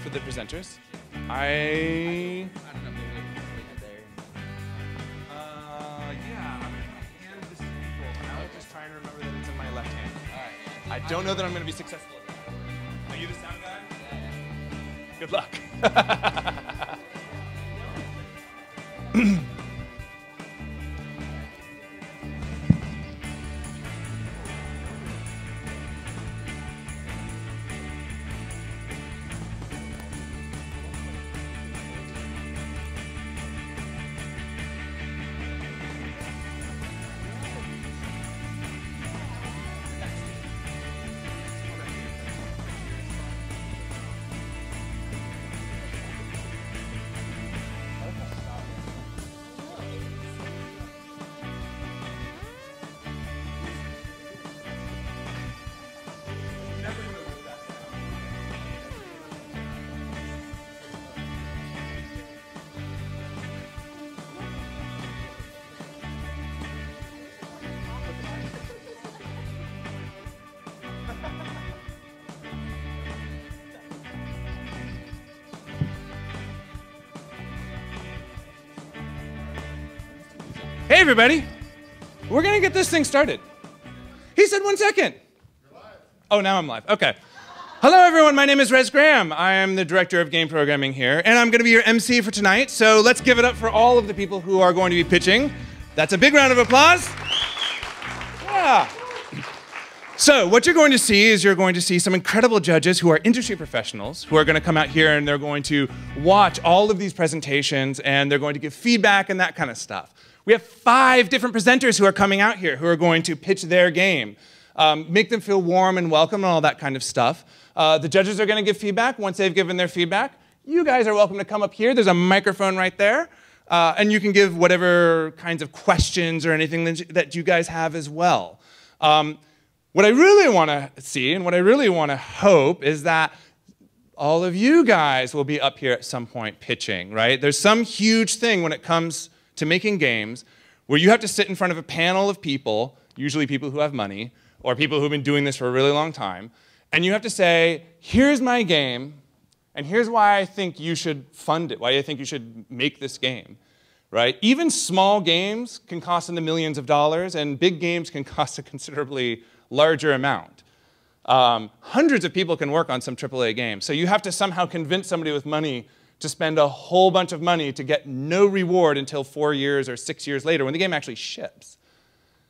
for the presenters. Yeah, I'm going to hand this to people. I'll just try and remember that it's in my left hand. All right. I don't know that I'm going to be successful at that. Are you the sound guy? Yeah. Good luck. Hey, everybody. We're going to get this thing started. He said 1 second. You're live. Oh, now I'm live. OK. Hello, everyone. My name is Rez Graham. I am the director of game programming here, and I'm going to be your MC for tonight. So let's give it up for all of the people who are going to be pitching. That's a big round of applause. Yeah. So what you're going to see is you're going to see some incredible judges who are industry professionals who are going to come out here and they're going to watch all of these presentations and they're going to give feedback and that kind of stuff. We have 5 different presenters who are coming out here who are going to pitch their game, make them feel warm and welcome and all that kind of stuff. The judges are going to give feedback. Once they've given their feedback, you guys are welcome to come up here. There's a microphone right there. And you can give whatever kinds of questions or anything that you guys have as well. What I really want to see and what I really want to hope is that all of you guys will be up here at some point pitching, right? There's some huge thing when it comes to making games where you have to sit in front of a panel of people, usually people who have money, or people who've been doing this for a really long time, and you have to say, here's my game, and here's why I think you should fund it, why I think you should make this game, right? Even small games can cost in the millions of dollars, and big games can cost a considerably larger amount. Hundreds of people can work on some AAA games, so you have to somehow convince somebody with money to spend a whole bunch of money to get no reward until 4 years or 6 years later when the game actually ships.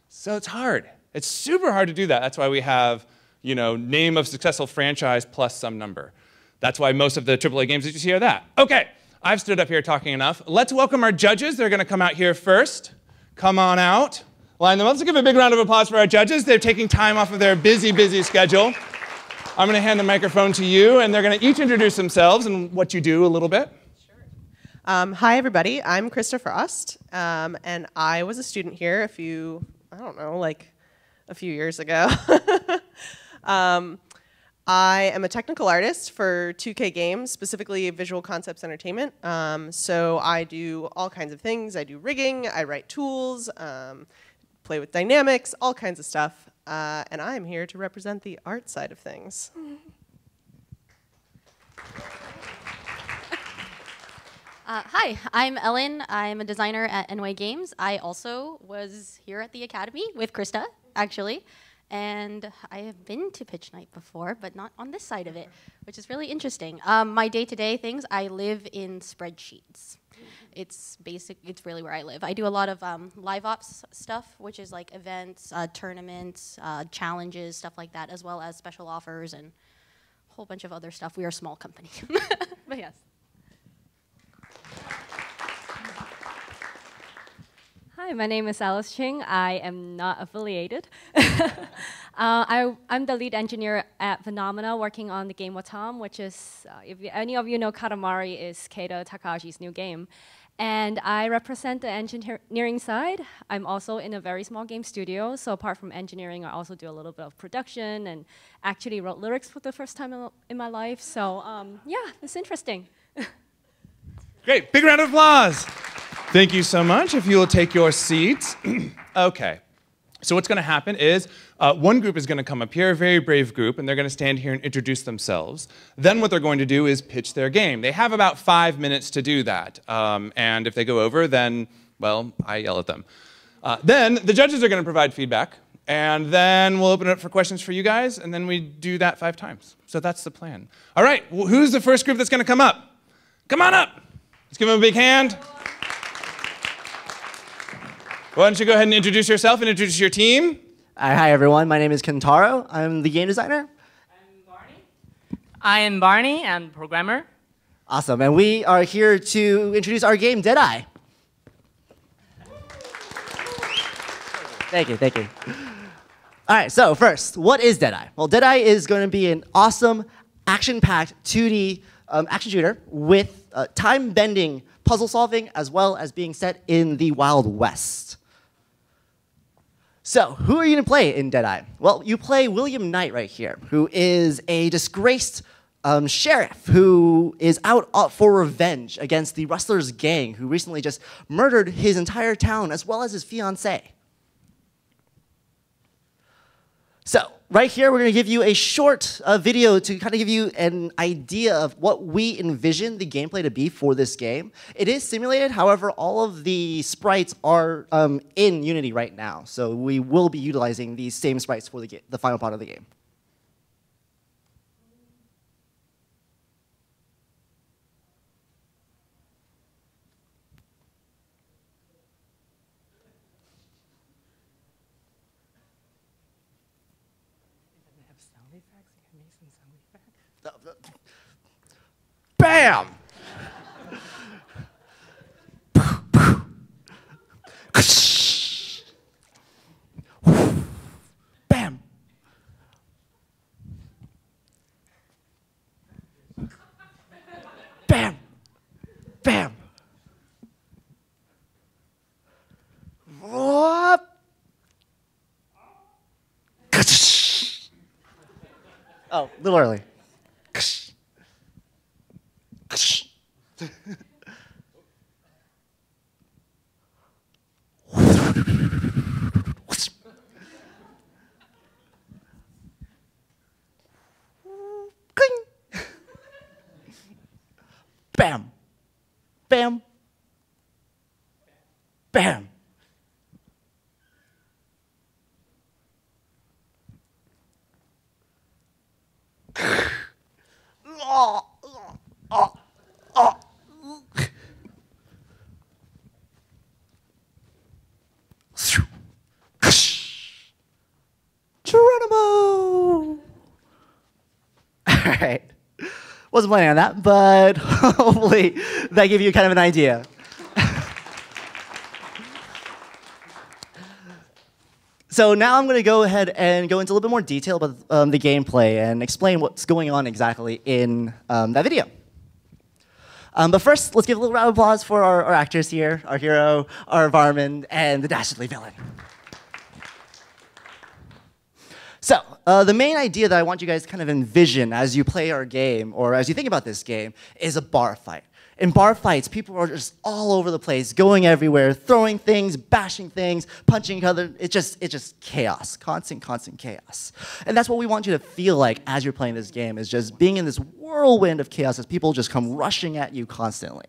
So it's hard. It's super hard to do that. That's why we have, you know, name of successful franchise plus some number. That's why most of the AAA games that you see are that. OK, I've stood up here talking enough. Let's welcome our judges. They're going to come out here first. Come on out. Line them up. Let's give a big round of applause for our judges. They're taking time off of their busy, busy schedule. I'm going to hand the microphone to you, and they're going to each introduce themselves and what you do a little bit. Sure. Hi, everybody. I'm Krista Frost, and I was a student here a few years ago. I am a technical artist for 2K Games, specifically Visual Concepts Entertainment. So I do all kinds of things. I do rigging, I write tools, play with dynamics, all kinds of stuff. And I'm here to represent the art side of things. Hi, I'm Ellen. I'm a designer at NY Games. I also was here at the Academy with Krista, actually. And I have been to pitch night before, but not on this side of it, which is really interesting. My day-to-day things, I live in spreadsheets. It's really where I live. I do a lot of live ops stuff, which is like events, tournaments, challenges, stuff like that, as well as special offers and a whole bunch of other stuff. We are a small company, but yes. Hi, my name is Alice Ching. I am not affiliated. I'm the lead engineer at Phenomena, working on the game Watam, which is, if any of you know Katamari, is Keita Takashi's new game. And I represent the engineering side. I'm also in a very small game studio, so apart from engineering, I also do a little bit of production and actually wrote lyrics for the first time in my life. So yeah, it's interesting. Great, big round of applause. Thank you so much. If you will take your seats. Okay, So what's going to happen is one group is going to come up here, a very brave group, and they're going to stand here and introduce themselves. Then what they're going to do is pitch their game. They have about 5 minutes to do that. And if they go over, then, well, I yell at them. Then the judges are going to provide feedback. And then we'll open it up for questions for you guys, and then we do that 5 times. So that's the plan. All right, well, who's the first group that's going to come up? Come on up. Let's give them a big hand. Why don't you go ahead and introduce yourself and introduce your team? Hi, everyone. My name is Kentaro. I'm the game designer. I'm Barney. I am Barney. I'm the programmer. Awesome. And we are here to introduce our game, Deadeye. Thank you, thank you. All right, so first, what is Deadeye? Well, Deadeye is going to be an awesome, action-packed 2D action shooter with time-bending puzzle solving, as well as being set in the Wild West. So, who are you going to play in Deadeye? Well, you play William Knight right here, who is a disgraced sheriff who is out for revenge against the Rustlers gang, who recently just murdered his entire town, as well as his fiancée. So, right here, we're going to give you a short video to kind of give you an idea of what we envision the gameplay to be for this game. It is simulated, however, all of the sprites are in Unity right now. So we will be utilizing these same sprites for the final part of the game. Bam! Bam! Bam! Bam! Whoop! Oh, a little early. Bam. Bam. Bam. Geronimo! All right. Wasn't planning on that, but hopefully that gave you kind of an idea. So now I'm going to go ahead and go into a little bit more detail about the gameplay and explain what's going on exactly in that video. But first, let's give a little round of applause for our actors here, our hero, our varmint, and the dastardly villain. So, the main idea that I want you guys to kind of envision as you play our game, or as you think about this game, is a bar fight. In bar fights, people are just all over the place, going everywhere, throwing things, bashing things, punching each other. It's just chaos, constant chaos. And that's what we want you to feel like as you're playing this game, is just being in this whirlwind of chaos as people just come rushing at you constantly.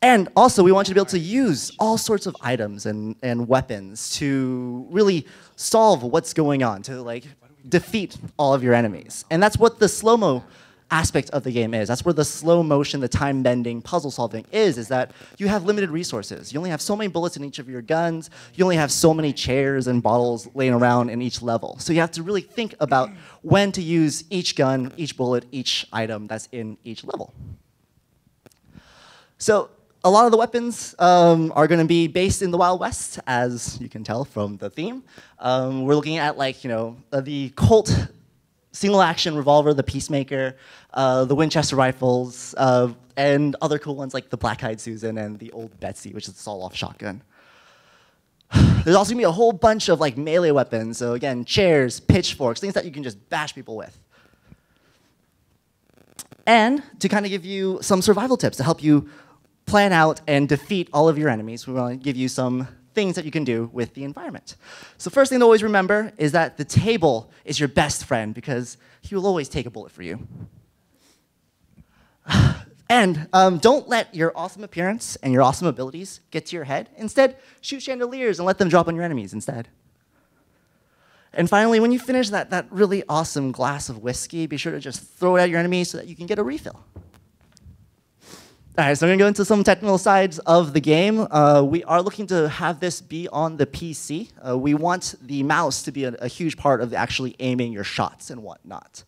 And also, we want you to be able to use all sorts of items and weapons to really solve what's going on, to like defeat all of your enemies. And that's what the slow-mo aspect of the game is. That's where the slow motion, the time-bending, puzzle solving is that you have limited resources. You only have so many bullets in each of your guns. You only have so many chairs and bottles laying around in each level. So you have to really think about when to use each gun, each bullet, each item that's in each level. So a lot of the weapons are going to be based in the Wild West, as you can tell from the theme. We're looking at the Colt single-action revolver, the Peacemaker, the Winchester rifles, and other cool ones like the Black-Eyed Susan and the Old Betsy, which is the sawed-off shotgun. There's also going to be a whole bunch of melee weapons. So again, chairs, pitchforks, things that you can just bash people with. And to kind of give you some survival tips to help you plan out and defeat all of your enemies, we want to give you some things that you can do with the environment. So first thing to always remember is that the table is your best friend because he will always take a bullet for you. And don't let your awesome appearance and your awesome abilities get to your head. Instead, shoot chandeliers and let them drop on your enemies instead. And finally, when you finish that really awesome glass of whiskey, be sure to just throw it at your enemies so that you can get a refill. All right, so I'm going to go into some technical sides of the game. We are looking to have this be on the PC. We want the mouse to be a huge part of actually aiming your shots and whatnot.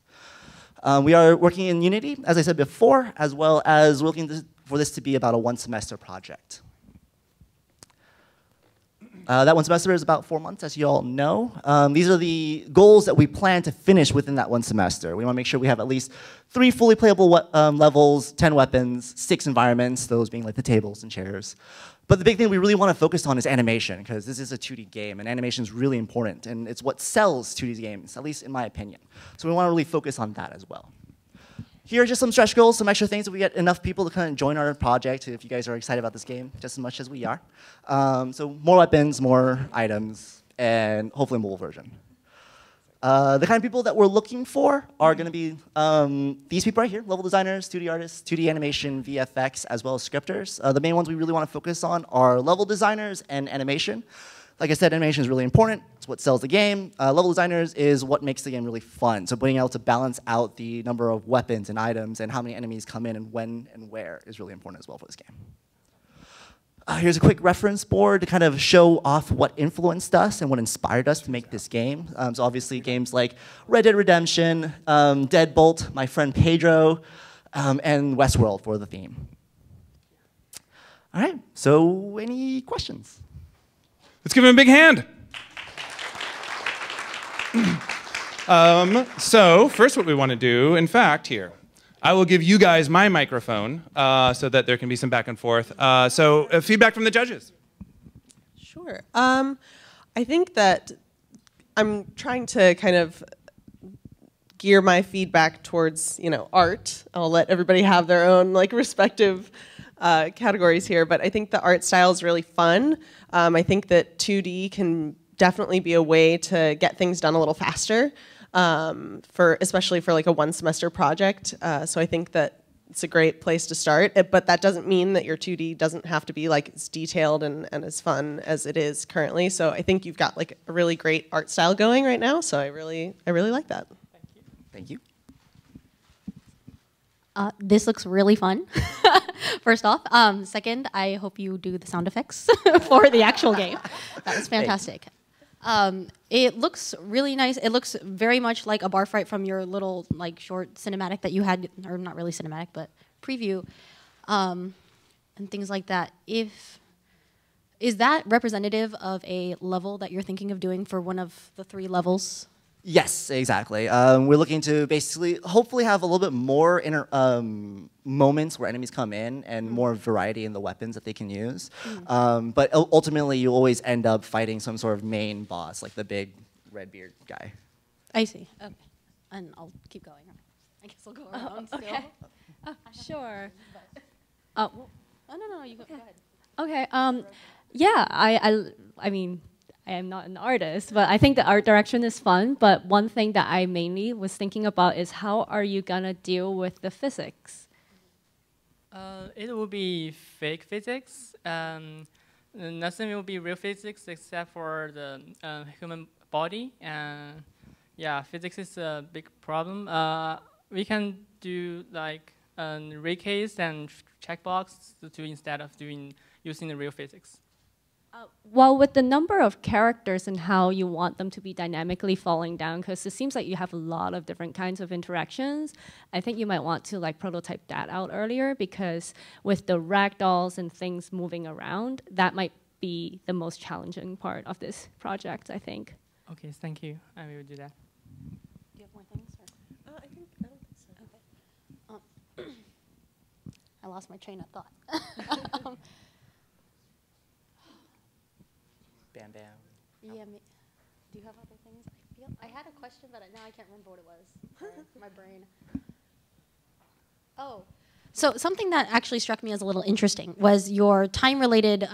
We are working in Unity, as I said before, as well as looking for this to be about a one-semester project. That one semester is about 4 months, as you all know. These are the goals that we plan to finish within that one semester. We want to make sure we have at least 3 fully playable levels, 10 weapons, 6 environments, those being like the tables and chairs. But the big thing we really want to focus on is animation, because this is a 2D game, and animation is really important, and it's what sells 2D games, at least in my opinion. So we want to really focus on that as well. Here are just some stretch goals, some extra things that we get enough people to kind of join our project if you guys are excited about this game just as much as we are. So more weapons, more items, and hopefully a mobile version. The kind of people that we're looking for are going to be these people right here, level designers, 2D artists, 2D animation, VFX, as well as scripters. The main ones we really want to focus on are level designers and animation. Like I said, animation is really important. It's what sells the game. Level designers is what makes the game really fun. So being able to balance out the number of weapons and items and how many enemies come in and when and where is really important as well for this game. Here's a quick reference board to kind of show off what influenced us and what inspired us to make this game. So obviously games like Red Dead Redemption, Deadbolt, My Friend Pedro, and Westworld for the theme. All right, so any questions? Let's give him a big hand. So first what we want to do, in fact, here, I will give you guys my microphone so that there can be some back and forth. So feedback from the judges. Sure. I think that I'm trying to kind of gear my feedback towards, art. I'll let everybody have their own respective categories here, but I think the art style is really fun. I think that 2D can definitely be a way to get things done a little faster, especially for a one semester project. So I think that it's a great place to start, but that doesn't mean that your 2D doesn't have to be as detailed and as fun as it is currently. So I think you've got a really great art style going right now. So I really like that. Thank you. This looks really fun, first off. Second, I hope you do the sound effects for the actual game. That was fantastic. It looks really nice. It looks very much like a bar fight from your little short cinematic that you had, or not really cinematic, but preview, and things like that. Is that representative of a level that you're thinking of doing for one of the 3 levels? Yes, exactly. We're looking to basically, hopefully have a little bit more moments where enemies come in and more variety in the weapons that they can use. But ultimately, you always end up fighting some sort of main boss, like the big red beard guy. I see. Okay. And I'll keep going. I guess I'll go around still. Okay. Sure. Oh, no, you go ahead. Okay. Yeah, I mean, I am not an artist, but I think the art direction is fun. But one thing that I mainly was thinking about is how are you gonna deal with the physics? It will be fake physics. Nothing will be real physics except for the human body. Yeah, physics is a big problem. We can do ray case and checkbox instead of using the real physics. Well, with the number of characters and how you want them to be dynamically falling down, because it seems like you have a lot of different kinds of interactions, I think you might want to prototype that out earlier, because with the ragdolls and things moving around, that might be the most challenging part of this project, I think. Okay, thank you. I will do that. Do you have more things? Or? I don't think so. Okay. I lost my train of thought. Bam Bam. Yeah. Do you have other things? I had a question, but now I can't remember what it was. My brain. Oh, So something that actually struck me as a little interesting was your time-related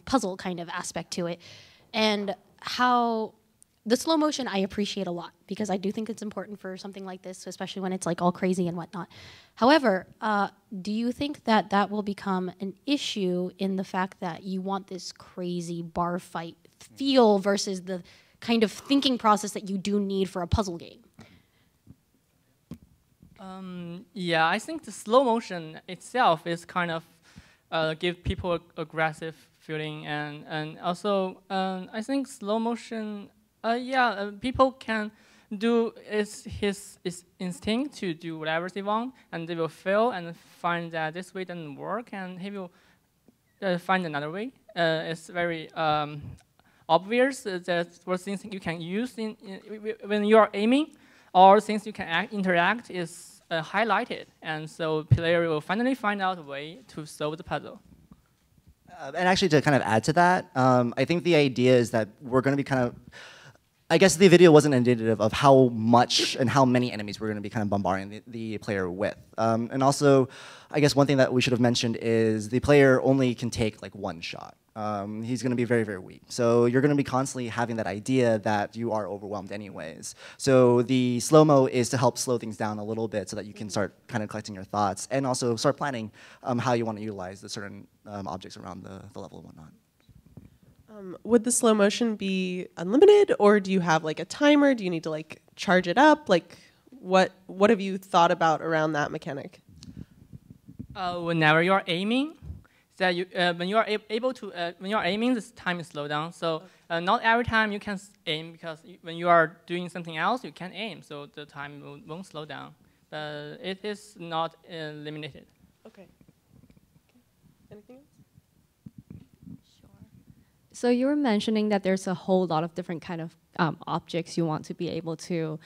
puzzle kind of aspect to it, and how the slow motion I appreciate a lot because I do think it's important for something like this, especially when it's like all crazy and whatnot. However, do you think that that will become an issue in the fact that you want this crazy bar fight feel versus the kind of thinking process that you do need for a puzzle game? Yeah, I think the slow motion itself is kind of give people aggressive feeling, and also I think slow motion. People can do his instinct to do whatever they want, and they will fail and find that this way doesn't work, and he will find another way. It's very obvious that for things you can use when you are aiming, or things you can interact is highlighted, and so player will finally find out a way to solve the puzzle. And actually, to kind of add to that, I think the idea is that we're going to be kind of, I guess the video wasn't indicative of how much and how many enemies we're going to be kind of bombarding the player with. And also, I guess one thing that we should have mentioned is the player only can take like one shot. He's going to be very, very weak. So you're going to be constantly having that idea that you are overwhelmed anyways. So the slow-mo is to help slow things down a little bit so that you can start kind of collecting your thoughts and also start planning how you want to utilize the certain objects around the level and whatnot. Would the slow motion be unlimited, or do you have like a timer? Do you need to like charge it up? Like, what have you thought about around that mechanic? Whenever you are aiming, that you when you are able to when you are aiming, this time is slowed down. So not every time you can aim, because when you are doing something else, you can aim. So the time won't slow down. But it is not limited. Okay. Anything else? So you were mentioning that there's a whole lot of different kind of objects you want to be able to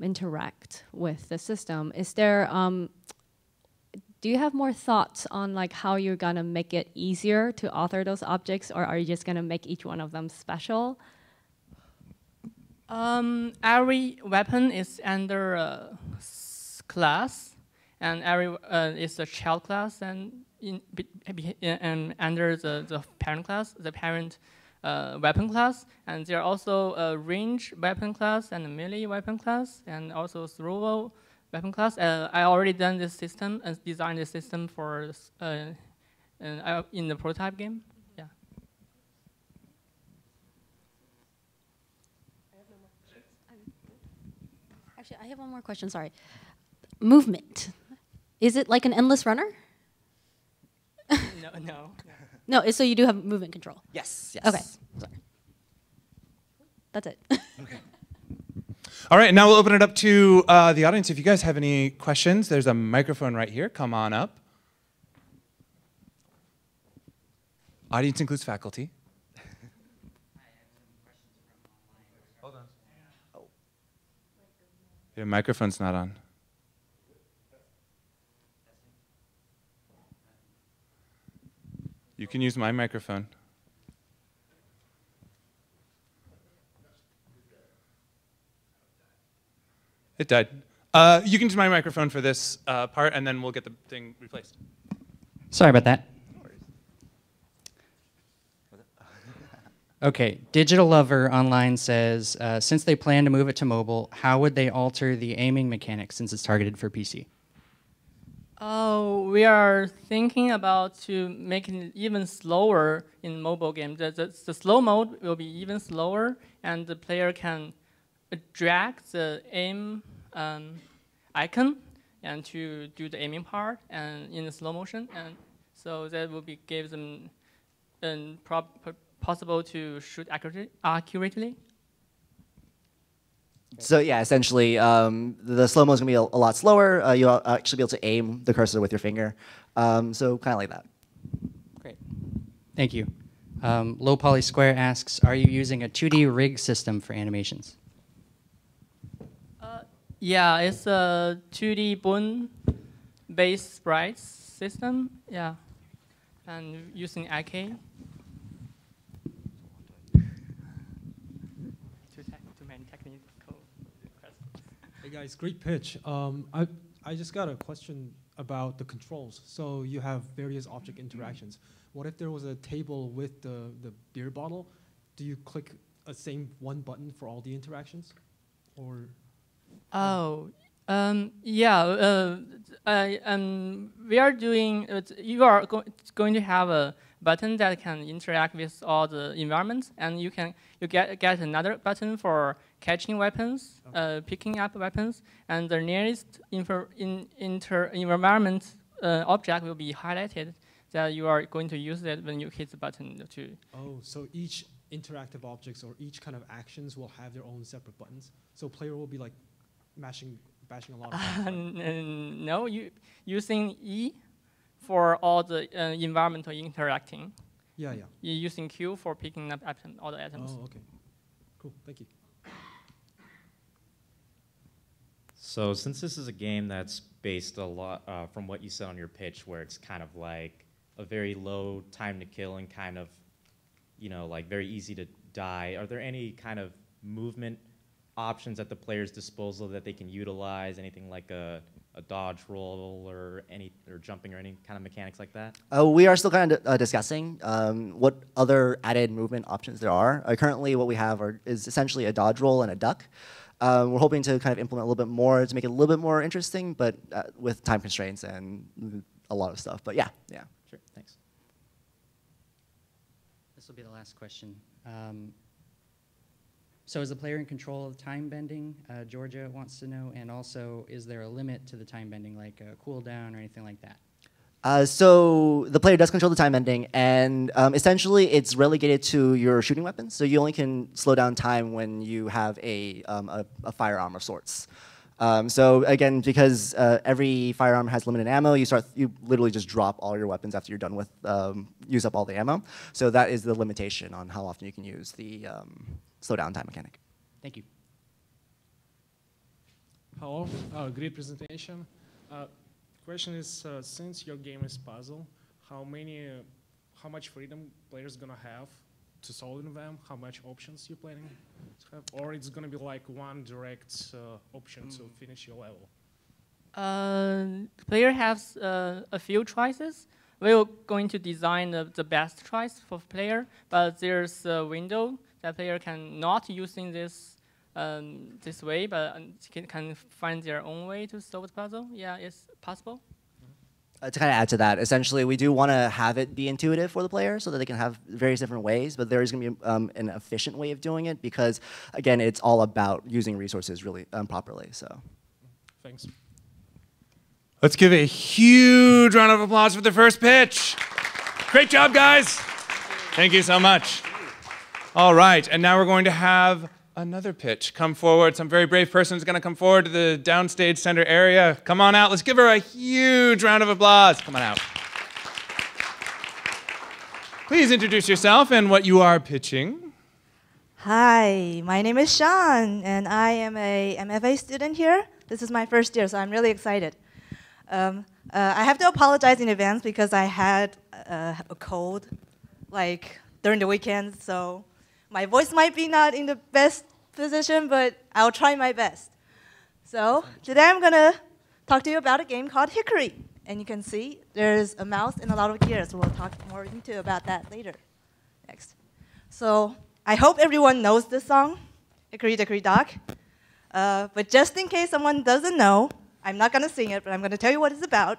interact with the system. Is there, do you have more thoughts on like how you're gonna make it easier to author those objects, or are you just gonna make each one of them special? Every weapon is under a class, and every is a child class, and under the parent class, the parent weapon class, and there are also a range weapon class and a melee weapon class, and also throwable weapon class. I already done this system and designed this system for in the prototype game. Yeah. Actually, I have one more question, sorry. Movement. Is it like an endless runner? No. No, so you do have movement control? Yes, yes. Okay, sorry. That's it. Okay. All right, now we'll open it up to the audience. If you guys have any questions, there's a microphone right here. Come on up. Audience includes faculty. Hold on. Oh. Your microphone's not on. You can use my microphone. It died. You can use my microphone for this part, and then we'll get the thing replaced. Sorry about that. Okay, Digital Lover online says, since they plan to move it to mobile, how would they alter the aiming mechanics since it's targeted for PC? Oh, we are thinking about to make it even slower in mobile games. The slow mode will be even slower, and the player can drag the aim icon and to do the aiming part and in the slow motion, and so that will be give them possible to shoot accurately. So yeah, essentially, the slow-mo is going to be a lot slower. You'll actually be able to aim the cursor with your finger. So kind of like that. Great. Thank you. Low Poly Square asks, are you using a 2D rig system for animations? Yeah, it's a 2D bone-based sprites system. Yeah, and using IK. Hey guys, great pitch. I just got a question about the controls. So you have various object interactions. What if there was a table with the beer bottle? Do you click a same one button for all the interactions? Or Oh, yeah. We are doing. You are going to have a button that can interact with all the environments, and you get another button for catching weapons, picking up weapons, and the nearest environment object will be highlighted that you are going to use it when you hit the button to. oh, so each interactive objects or each kind of actions will have their own separate buttons. So player will be like bashing a lot of buttons, right? No, you using E for all the environmental interacting. Yeah, yeah. You're using Q for picking up all the items. Oh, okay. Cool, thank you. So since this is a game that's based a lot from what you said on your pitch, where it's kind of like a very low time to kill and kind of, like very easy to die, are there any kind of movement options at the player's disposal that they can utilize? Anything like a dodge roll or jumping or any kind of mechanics like that? We are still kind of discussing what other added movement options there are. Currently, what we have is essentially a dodge roll and a duck. We're hoping to kind of implement a little bit more to make it a little bit more interesting, but with time constraints and a lot of stuff. But yeah. Sure, thanks. This will be the last question. So is the player in control of time bending? Georgia wants to know. And also, is there a limit to the time bending, like a cooldown or anything like that? So the player does control the time ending, and essentially it's relegated to your shooting weapons. So you only can slow down time when you have a firearm of sorts. So again, because every firearm has limited ammo, you literally just drop all your weapons after you're done with use up all the ammo. So that is the limitation on how often you can use the slow down time mechanic. Thank you. Hello, great presentation. Question is, since your game is puzzle, how much freedom players gonna have to solving them? How much options you planning to have, or it's gonna be like one direct option to finish your level? Player has a few choices. We're going to design the best choice for player, but there's a window that player can not using this this way, but can find their own way to solve the puzzle. Yeah, it's possible. To kind of add to that, essentially, we do want to have it be intuitive for the player so that they can have various different ways, but there is going to be an efficient way of doing it because, again, it's all about using resources really properly. So, Thanks. Let's give a huge round of applause for the first pitch. Great job, guys. Thank you so much. All right, and now we're going to have another pitch come forward. Some very brave person is going to come forward to the downstage center area. Come on out. Let's give her a huge round of applause. Come on out. Please introduce yourself and what you are pitching. Hi, my name is Sean, and I am a MFA student here. This is my first year, so I'm really excited. I have to apologize in advance because I had a cold, like during the weekend, so my voice might be not in the best position, but I'll try my best. So today I'm gonna talk to you about a game called Hickory. And you can see there's a mouse and a lot of gears. We'll talk more into about that later. Next. So I hope everyone knows this song, Hickory Dickory Dock. But just in case someone doesn't know, I'm not gonna sing it, but I'm gonna tell you what it's about.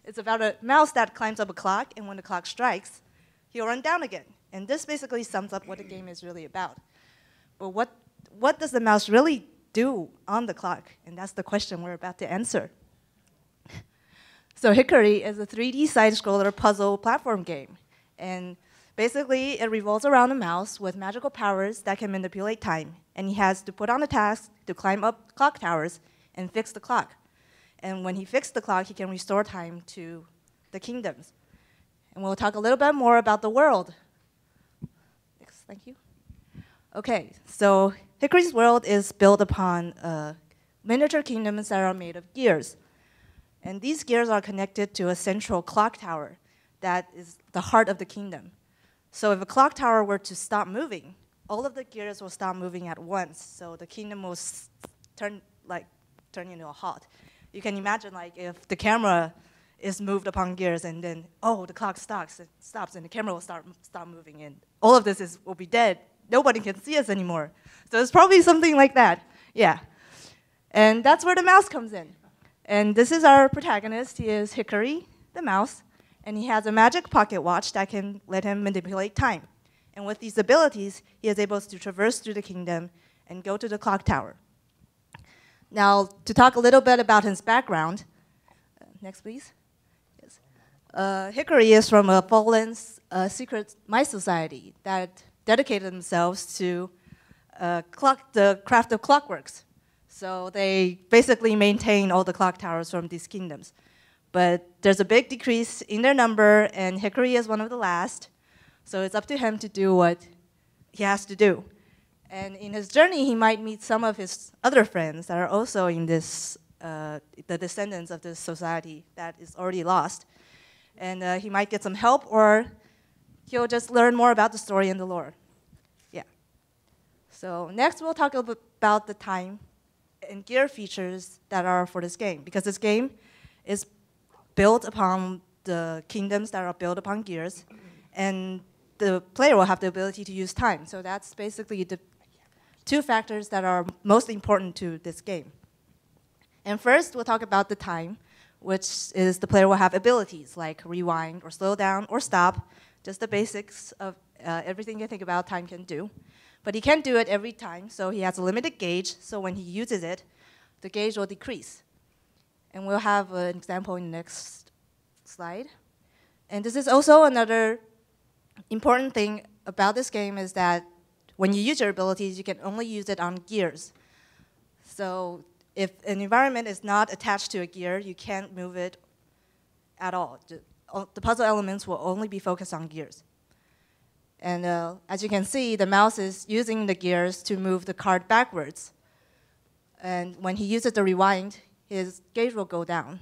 It's about a mouse that climbs up a clock, and when the clock strikes, he'll run down again. And this basically sums up what the game is really about. But what does the mouse really do on the clock? And that's the question we're about to answer. So Hickory is a 3D side-scroller puzzle platform game. And basically, it revolves around a mouse with magical powers that can manipulate time. And he has to put on a task to climb up clock towers and fix the clock. And when he fixes the clock, he can restore time to the kingdoms. And we'll talk a little bit more about the world. Next, thank you. Okay, so Hickory's world is built upon miniature kingdoms that are made of gears. And these gears are connected to a central clock tower that is the heart of the kingdom. So if a clock tower were to stop moving, all of the gears will stop moving at once. So the kingdom will turn into a halt. you can imagine like if the camera is moved upon gears and then, oh, the clock stops and the camera will stop moving and all of this will be dead. Nobody can see us anymore. So it's probably something like that, yeah. And that's where the mouse comes in. And this is our protagonist. He is Hickory, the mouse, and he has a magic pocket watch that can let him manipulate time. And with these abilities, he is able to traverse through the kingdom and go to the clock tower. Now, to talk a little bit about his background, next please. Yes. Hickory is from a fallen secret mice society that dedicated themselves to the craft of clockworks. So they basically maintain all the clock towers from these kingdoms. But there's a big decrease in their number, and Hickory is one of the last. So it's up to him to do what he has to do. And in his journey, he might meet some of his other friends that are also in this, the descendants of this society that is already lost. And he might get some help, or he'll just learn more about the story and the lore. Yeah. So next, we'll talk a little bit about the time and gear features that are for this game, because this game is built upon the kingdoms that are built upon gears, and the player will have the ability to use time. So that's basically the two factors that are most important to this game. And first, we'll talk about the time, which is the player will have abilities like rewind or slow down or stop, just the basics of everything you think about time can do. But he can't do it every time, so he has a limited gauge, so when he uses it, the gauge will decrease. And we'll have an example in the next slide. And this is also another important thing about this game is that when you use your abilities, you can only use it on gears. So if an environment is not attached to a gear, you can't move it at all. The puzzle elements will only be focused on gears. And as you can see, the mouse is using the gears to move the card backwards. And when he uses the rewind, his gauge will go down.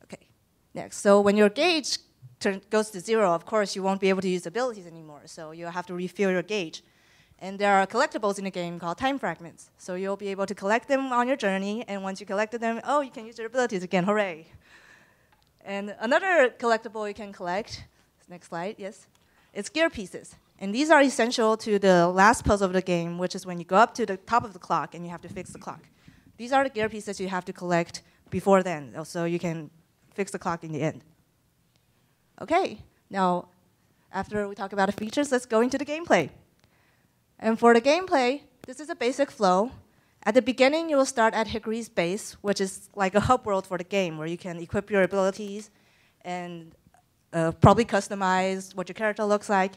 Okay, next. So when your gauge goes to 0, of course, you won't be able to use abilities anymore. So you'll have to refill your gauge. And there are collectibles in the game called time fragments. So you'll be able to collect them on your journey. And once you collected them, oh, you can use your abilities again. Hooray. And another collectible you can collect, next slide, yes, it's gear pieces. And these are essential to the last puzzle of the game, which is when you go up to the top of the clock and you have to fix the clock. These are the gear pieces you have to collect before then, so you can fix the clock in the end. Okay, now after we talk about the features, let's go into the gameplay. And for the gameplay, this is a basic flow. At the beginning, you will start at Hickory's base, which is like a hub world for the game, where you can equip your abilities and probably customize what your character looks like,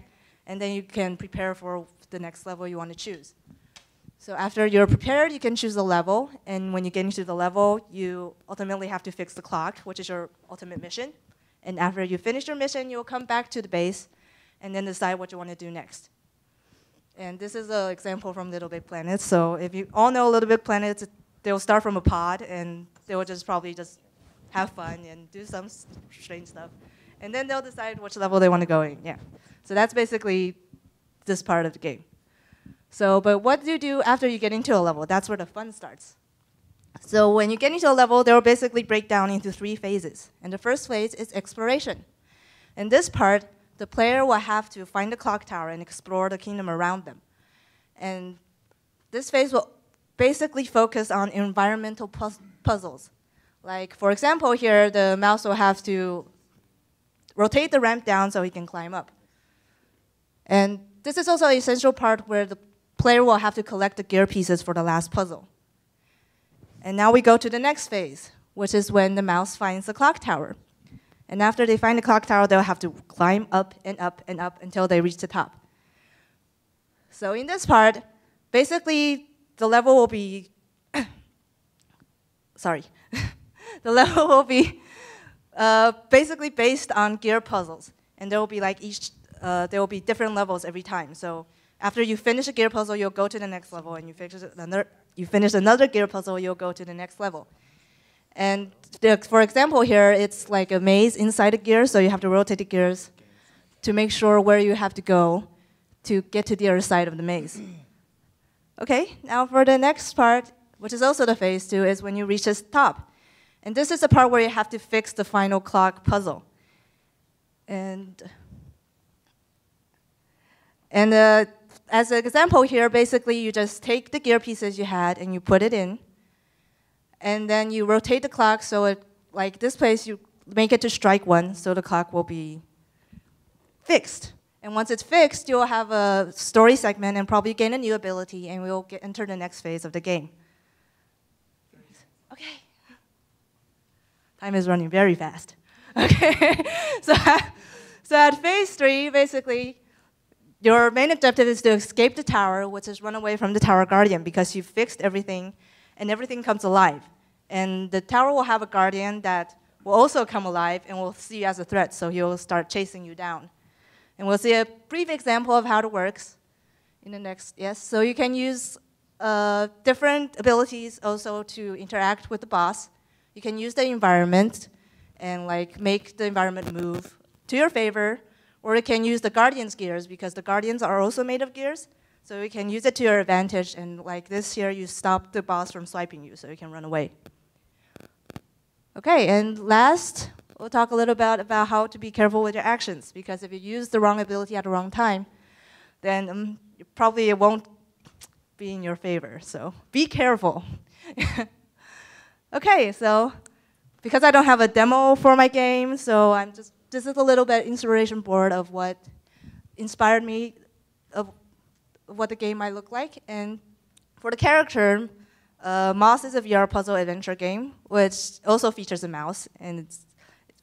and then you can prepare for the next level you want to choose. So after you're prepared, you can choose a level, and when you get into the level, you ultimately have to fix the clock, which is your ultimate mission. And after you finish your mission, you'll come back to the base and then decide what you want to do next. And this is an example from Little Big Planets. So if you all know Little Big Planets, they'll start from a pod, and they will just probably just have fun and do some strange stuff. And then they'll decide which level they want to go in. Yeah. So that's basically this part of the game. So, but what do you do after you get into a level? That's where the fun starts. So when you get into a level, they will basically break down into 3 phases. And the first phase is exploration. In this part, the player will have to find the clock tower and explore the kingdom around them. And this phase will basically focus on environmental puzzles. Like, for example, here, the mouse will have to rotate the ramp down so he can climb up. And this is also an essential part where the player will have to collect the gear pieces for the last puzzle. And now we go to the next phase, which is when the mouse finds the clock tower. And after they find the clock tower, they'll have to climb up and up and up until they reach the top. So in this part, basically, the level will be, sorry, the level will be basically based on gear puzzles. And there will be like there will be different levels every time. So after you finish a gear puzzle, you'll go to the next level, and you finish another gear puzzle, you'll go to the next level. And for example here, it's like a maze inside a gear, so you have to rotate the gears to make sure where you have to go to get to the other side of the maze. Okay, now for the next part, which is also the phase 2, is when you reach this top. And this is the part where you have to fix the final clock puzzle. And as an example here, basically you just take the gear pieces you had and you put it in. And then you rotate the clock so it, like this place, you make it to strike 1, so the clock will be fixed. And once it's fixed, you'll have a story segment and probably gain a new ability, and we'll enter the next phase of the game. Okay. Time is running very fast. Okay. So at phase 3, basically, your main objective is to escape the tower, which is run away from the tower guardian, because you've fixed everything, and everything comes alive. And the tower will have a guardian that will also come alive and will see you as a threat, so he'll start chasing you down. And we'll see a brief example of how it works in the next, yes. So you can use different abilities also to interact with the boss. You can use the environment and like make the environment move to your favor, or you can use the guardian's gears, because the guardians are also made of gears. So you can use it to your advantage, and like this here, you stop the boss from swiping you, so you can run away. Okay, and last, we'll talk a little bit about how to be careful with your actions, because if you use the wrong ability at the wrong time, then probably it won't be in your favor, so be careful. Okay, so because I don't have a demo for my game, so this is a little bit inspiration board of what inspired me, of what the game might look like. And for the character, Moss is a VR puzzle adventure game, which also features a mouse, and it's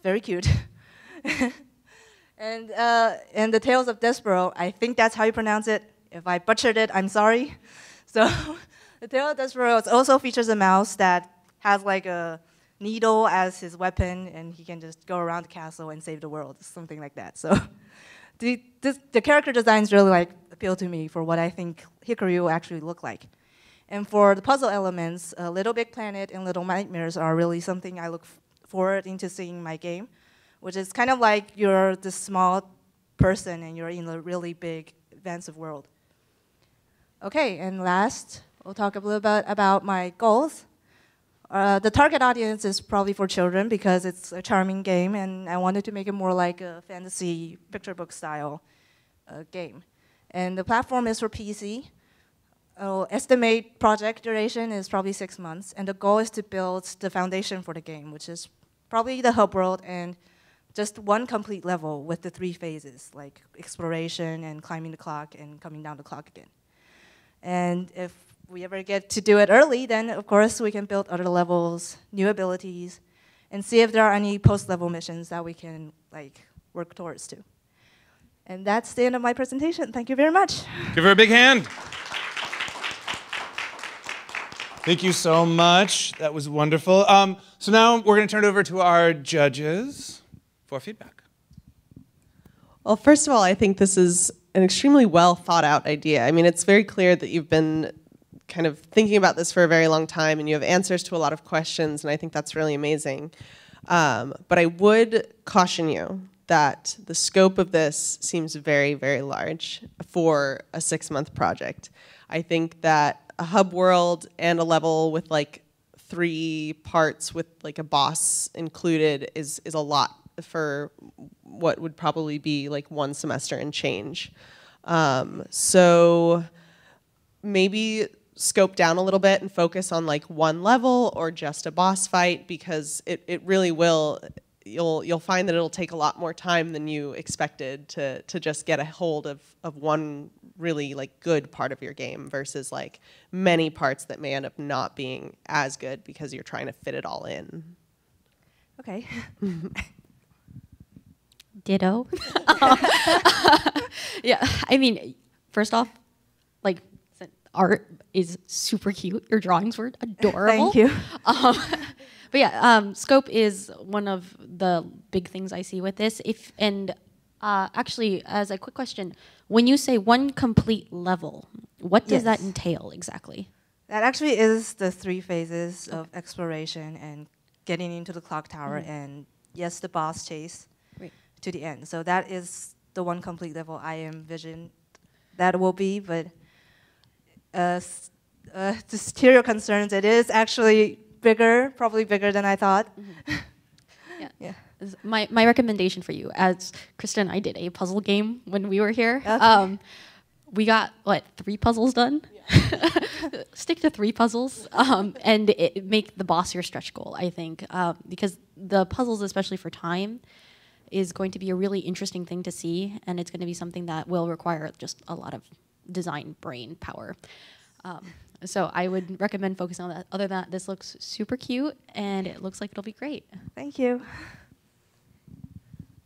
very cute. And the Tales of Despero, I think that's how you pronounce it. If I butchered it, I'm sorry. So the Tales of Despero also features a mouse that has like a needle as his weapon, and he can just go around the castle and save the world, something like that. So the character designs really like appeal to me for what I think Hikaru will actually look like. And for the puzzle elements, Little Big Planet and Little Nightmares are really something I look forward into seeing in my game, which is kind of like you're this small person and you're in a really big, expansive world. Okay, and last, we'll talk a little bit about my goals. The target audience is probably for children because it's a charming game, and I wanted to make it more like a fantasy picture book style game. And the platform is for PC. Estimate project duration is probably 6 months, and the goal is to build the foundation for the game, which is probably the hub world and just one complete level with the 3 phases, like exploration and climbing the clock and coming down the clock again. And if we ever get to do it early, then of course we can build other levels, new abilities, and see if there are any post-level missions that we can like work towards too. And that's the end of my presentation. Thank you very much. Give her a big hand. Thank you so much. That was wonderful. So now we're going to turn it over to our judges for feedback. Well, first of all, I think this is an extremely well thought out idea. I mean, it's very clear that you've been kind of thinking about this for a very long time, and you have answers to a lot of questions, and I think that's really amazing. But I would caution you that the scope of this seems very, very large for a 6-month project. I think that a hub world and a level with like 3 parts with like a boss included is a lot for what would probably be like 1 semester and change. So maybe scope down a little bit and focus on like 1 level or just a boss fight, because it really will, you'll find that it'll take a lot more time than you expected to just get a hold of one really like good part of your game versus like many parts that may end up not being as good because you're trying to fit it all in. Okay. Ditto. Yeah, I mean, first off, like, art is super cute. Your drawings were adorable. Thank you. But yeah, scope is one of the big things I see with this. Actually, as a quick question, when you say 1 complete level, what does that entail exactly? That actually is the 3 phases of exploration and getting into the clock tower and, yes, the boss chase to the end. So that is the 1 complete level I envision that will be, but just hear your concerns. It is actually bigger, probably bigger than I thought. Yeah. Yeah. My recommendation for you, as Krista and I did a puzzle game when we were here. Okay. We got, 3 puzzles done? Yeah. Stick to 3 puzzles and make the boss your stretch goal, I think. Because the puzzles, especially for time, is going to be a really interesting thing to see. And it's going to be something that will require just a lot of design brain power. So I would recommend focusing on that. Other than that, this looks super cute, and it looks like it'll be great. Thank you.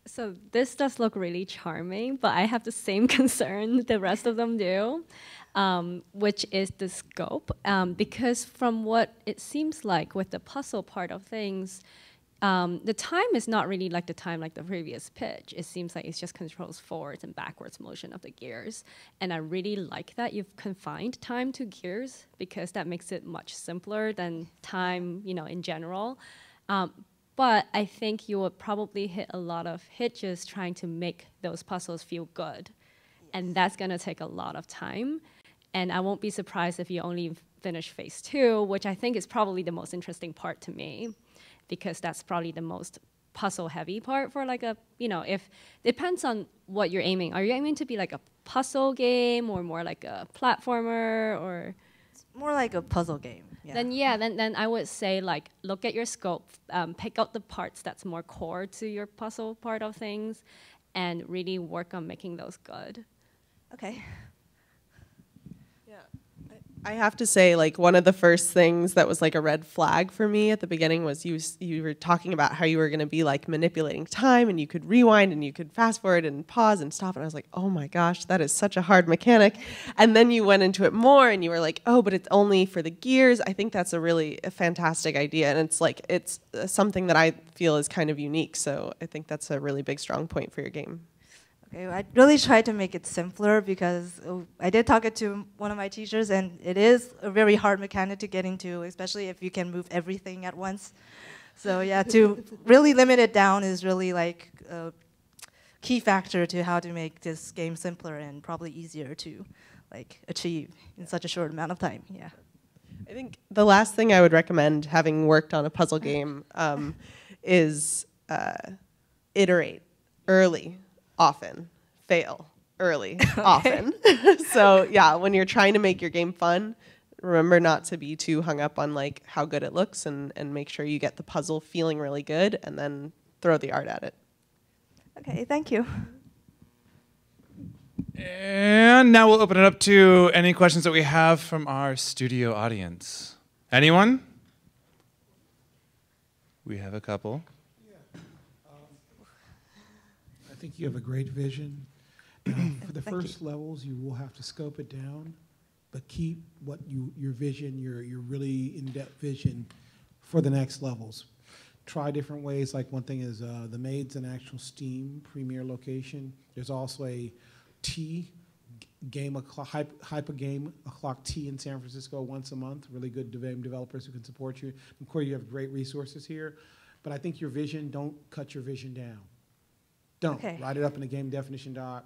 So this does look really charming, but I have the same concern the rest of them do, which is the scope. Because from what it seems like with the puzzle part of things, the time is not really like the time like the previous pitch. It seems like it just controls forwards and backwards motion of the gears. And I really like that you've confined time to gears because that makes it much simpler than time, in general. But I think you would probably hit a lot of hitches trying to make those puzzles feel good. Yes. And that's gonna take a lot of time. And I won't be surprised if you only finish phase 2, which I think is probably the most interesting part to me, because that's probably the most puzzle heavy part for if depends on what you're aiming. Are you aiming to be like a puzzle game or more like a platformer or? It's more like a puzzle game. Yeah. Then I would say look at your scope, pick out the parts that's more core to your puzzle part of things, and really work on making those good. Okay. I have to say, one of the first things that was a red flag for me at the beginning was you were talking about how you were going to be manipulating time, and you could rewind and you could fast forward and pause and stop, and I was like, oh my gosh, that is such a hard mechanic. And then you went into it more and you were like, oh, but it's only for the gears. I think that's a fantastic idea, and it's something that I feel is kind of unique, so I think that's a really big strong point for your game. Okay, I really tried to make it simpler because I did talk it to one of my teachers, and it is a very hard mechanic to get into, especially if you can move everything at once. So yeah, to really limit it down is really a key factor to how to make this game simpler and probably easier to achieve in such a short amount of time. Yeah. I think the last thing I would recommend, having worked on a puzzle game, is iterate early. Often, fail early, often. So yeah, when you're trying to make your game fun, remember not to be too hung up on how good it looks, and make sure you get the puzzle feeling really good, and then throw the art at it. Okay, thank you. And now we'll open it up to any questions that we have from our studio audience. Anyone? We have a couple. I think you have a great vision. For the first levels, you will have to scope it down, but keep what your vision, your really in-depth vision for the next levels. Try different ways. One thing is the Maid's an actual Steam premier location. There's also a Hyper Game O'Clock Tea in San Francisco once a month. Really good game developers who can support you. Of course, you have great resources here, but I think your vision, don't cut your vision down. Don't. Okay. Write it up in a game definition doc.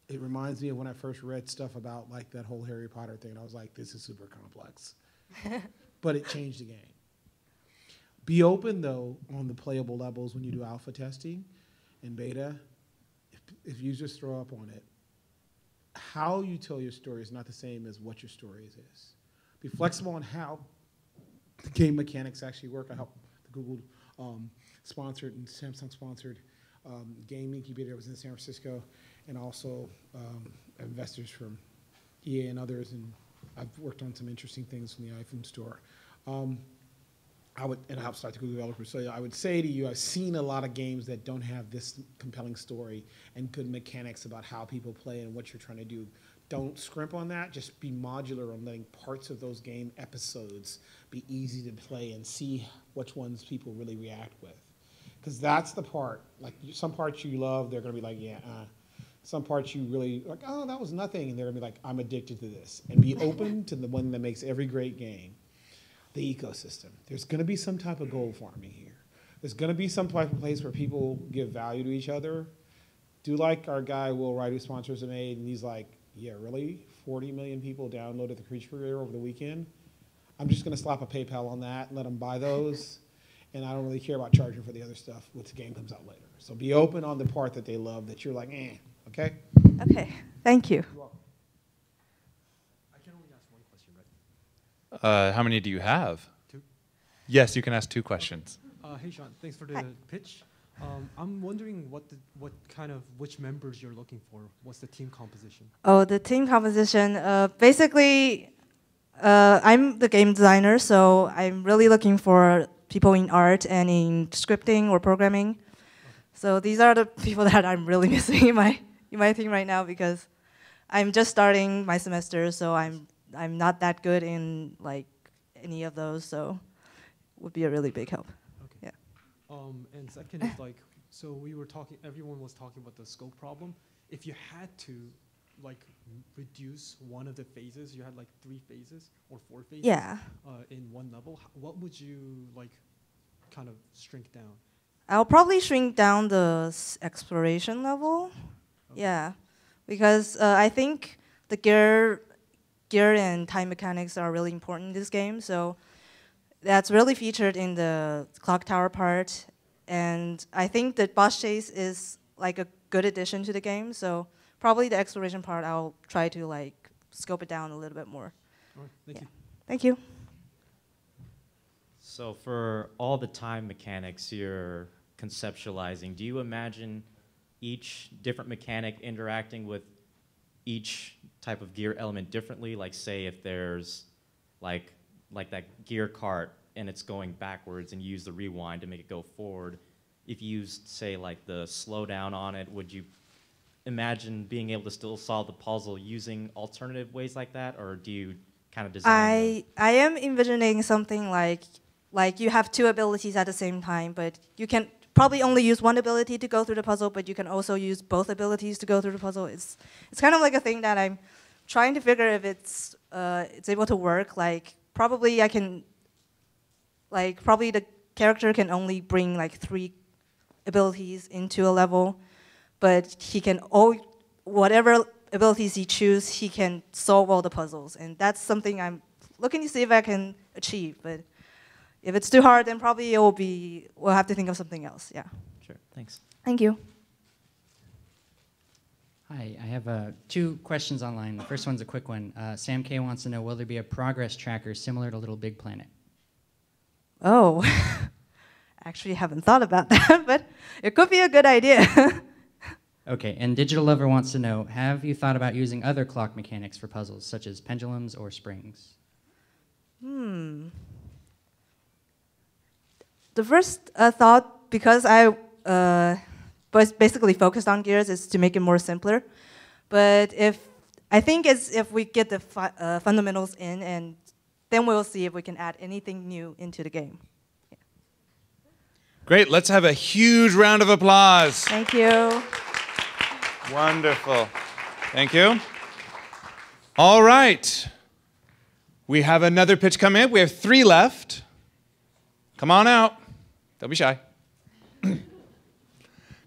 It reminds me of when I first read stuff about that whole Harry Potter thing, and I was like, this is super complex. But it changed the game. Be open, though, on the playable levels when you do alpha testing and beta. If users throw up on it, how you tell your story is not the same as what your story is. Be flexible on how the game mechanics actually work. I helped the Google sponsored and Samsung sponsored game incubator that was in San Francisco, and also investors from EA and others, and I've worked on some interesting things from the iPhone store. And I helped start the Google developers. So I would say to you, I've seen a lot of games that don't have this compelling story and good mechanics about how people play and what you're trying to do. Don't scrimp on that. Just be modular on letting parts of those game episodes be easy to play and see which ones people really react with. Because that's the part, some parts you love, they're going to be like, yeah, Some parts you really, oh, that was nothing, and they're going to be like, I'm addicted to this. And be open to the one that makes every great game, the ecosystem. There's going to be some type of gold farming here. There's going to be some type of place where people give value to each other. Do like our guy, Will Wright, who sponsors a Maid, and he's like, yeah, really? 40 million people downloaded the Creature Creator over the weekend. I'm just going to slap a PayPal on that and let them buy those. And I don't really care about charging for the other stuff once the game comes out later. So be open on the part that they love that you're like, eh, okay? Okay, thank you. I can only ask one question, right? How many do you have? 2. Yes, you can ask 2 questions. Hey, Sean, thanks for the pitch. I'm wondering which members you're looking for. What's the team composition? Oh, the team composition. Basically, I'm the game designer, so I'm really looking for people in art and in scripting or programming. So these are the people that I'm really missing in my team right now because I'm just starting my semester, so I'm not that good in like any of those. So it would be a really big help. Okay. Yeah. And second is like, so we were talking. Everyone was talking about the scope problem. If you had to like reduce one of the phases, you had like 3 phases or 4 phases in one level, what would you like kind of shrink down? I'll probably shrink down the exploration level. Okay. Yeah, because I think the gear and time mechanics are really important in this game. So that's really featured in the clock tower part. And I think the boss chase is like a good addition to the game. So probably the exploration part, I'll try to like scope it down a little bit more. All right, thank you. Thank you. So for all the time mechanics you're conceptualizing, do you imagine each different mechanic interacting with each type of gear element differently? Like say if there's like that gear cart and it's going backwards and you use the rewind to make it go forward. If you used, say, like the slowdown on it, would you imagine being able to still solve the puzzle using alternative ways like that, or do you kind of design? I am envisioning something like you have 2 abilities at the same time, but you can probably only use one ability to go through the puzzle, but you can also use both abilities to go through the puzzle. It's kind of like a thing that I'm trying to figure if it's able to work. Like probably probably the character can only bring like 3 abilities into a level, but he can whatever abilities he chooses, he can solve all the puzzles, and that's something I'm looking to see if I can achieve. But if it's too hard, then probably we'll have to think of something else. Yeah. Sure. Thanks. Thank you. Hi, I have 2 questions online. The first one's a quick one. Sam K wants to know, will there be a progress tracker similar to Little Big Planet? Oh, actually haven't thought about that, but it could be a good idea. Okay, and Digital Lover wants to know, have you thought about using other clock mechanics for puzzles, such as pendulums or springs? The first thought, because I was basically focused on gears, is to make it more simpler. But I think if we get the fundamentals in, and then we'll see if we can add anything new into the game. Yeah. Great, let's have a huge round of applause. Thank you. Wonderful. Thank you. All right. We have another pitch come in. We have 3 left. Come on out. Don't be shy. Go ahead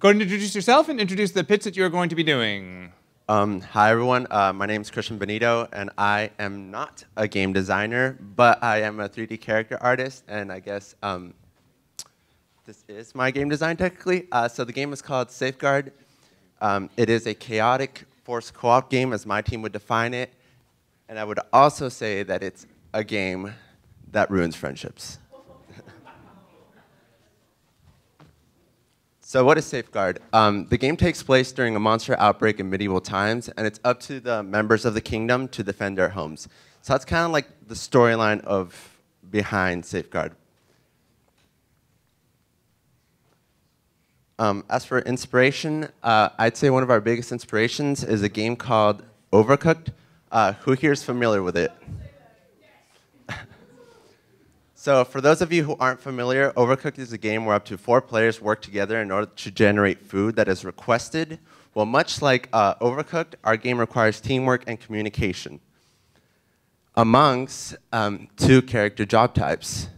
and introduce yourself and introduce the pitch that you're going to be doing. Hi, everyone. My name is Christian Benito, and I am not a game designer, but I am a 3D character artist, and I guess this is my game design, technically. So the game is called Safeguard. It is a chaotic forced co-op game, as my team would define it, and I would also say that it's a game that ruins friendships. So what is Safeguard? The game takes place during a monster outbreak in medieval times, and it's up to the members of the kingdom to defend their homes. So that's kind of like the storyline behind Safeguard. As for inspiration, I'd say one of our biggest inspirations is a game called Overcooked. Who here is familiar with it? So for those of you who aren't familiar, Overcooked is a game where up to 4 players work together in order to generate food that is requested. Well, much like Overcooked, our game requires teamwork and communication amongst 2 character job types.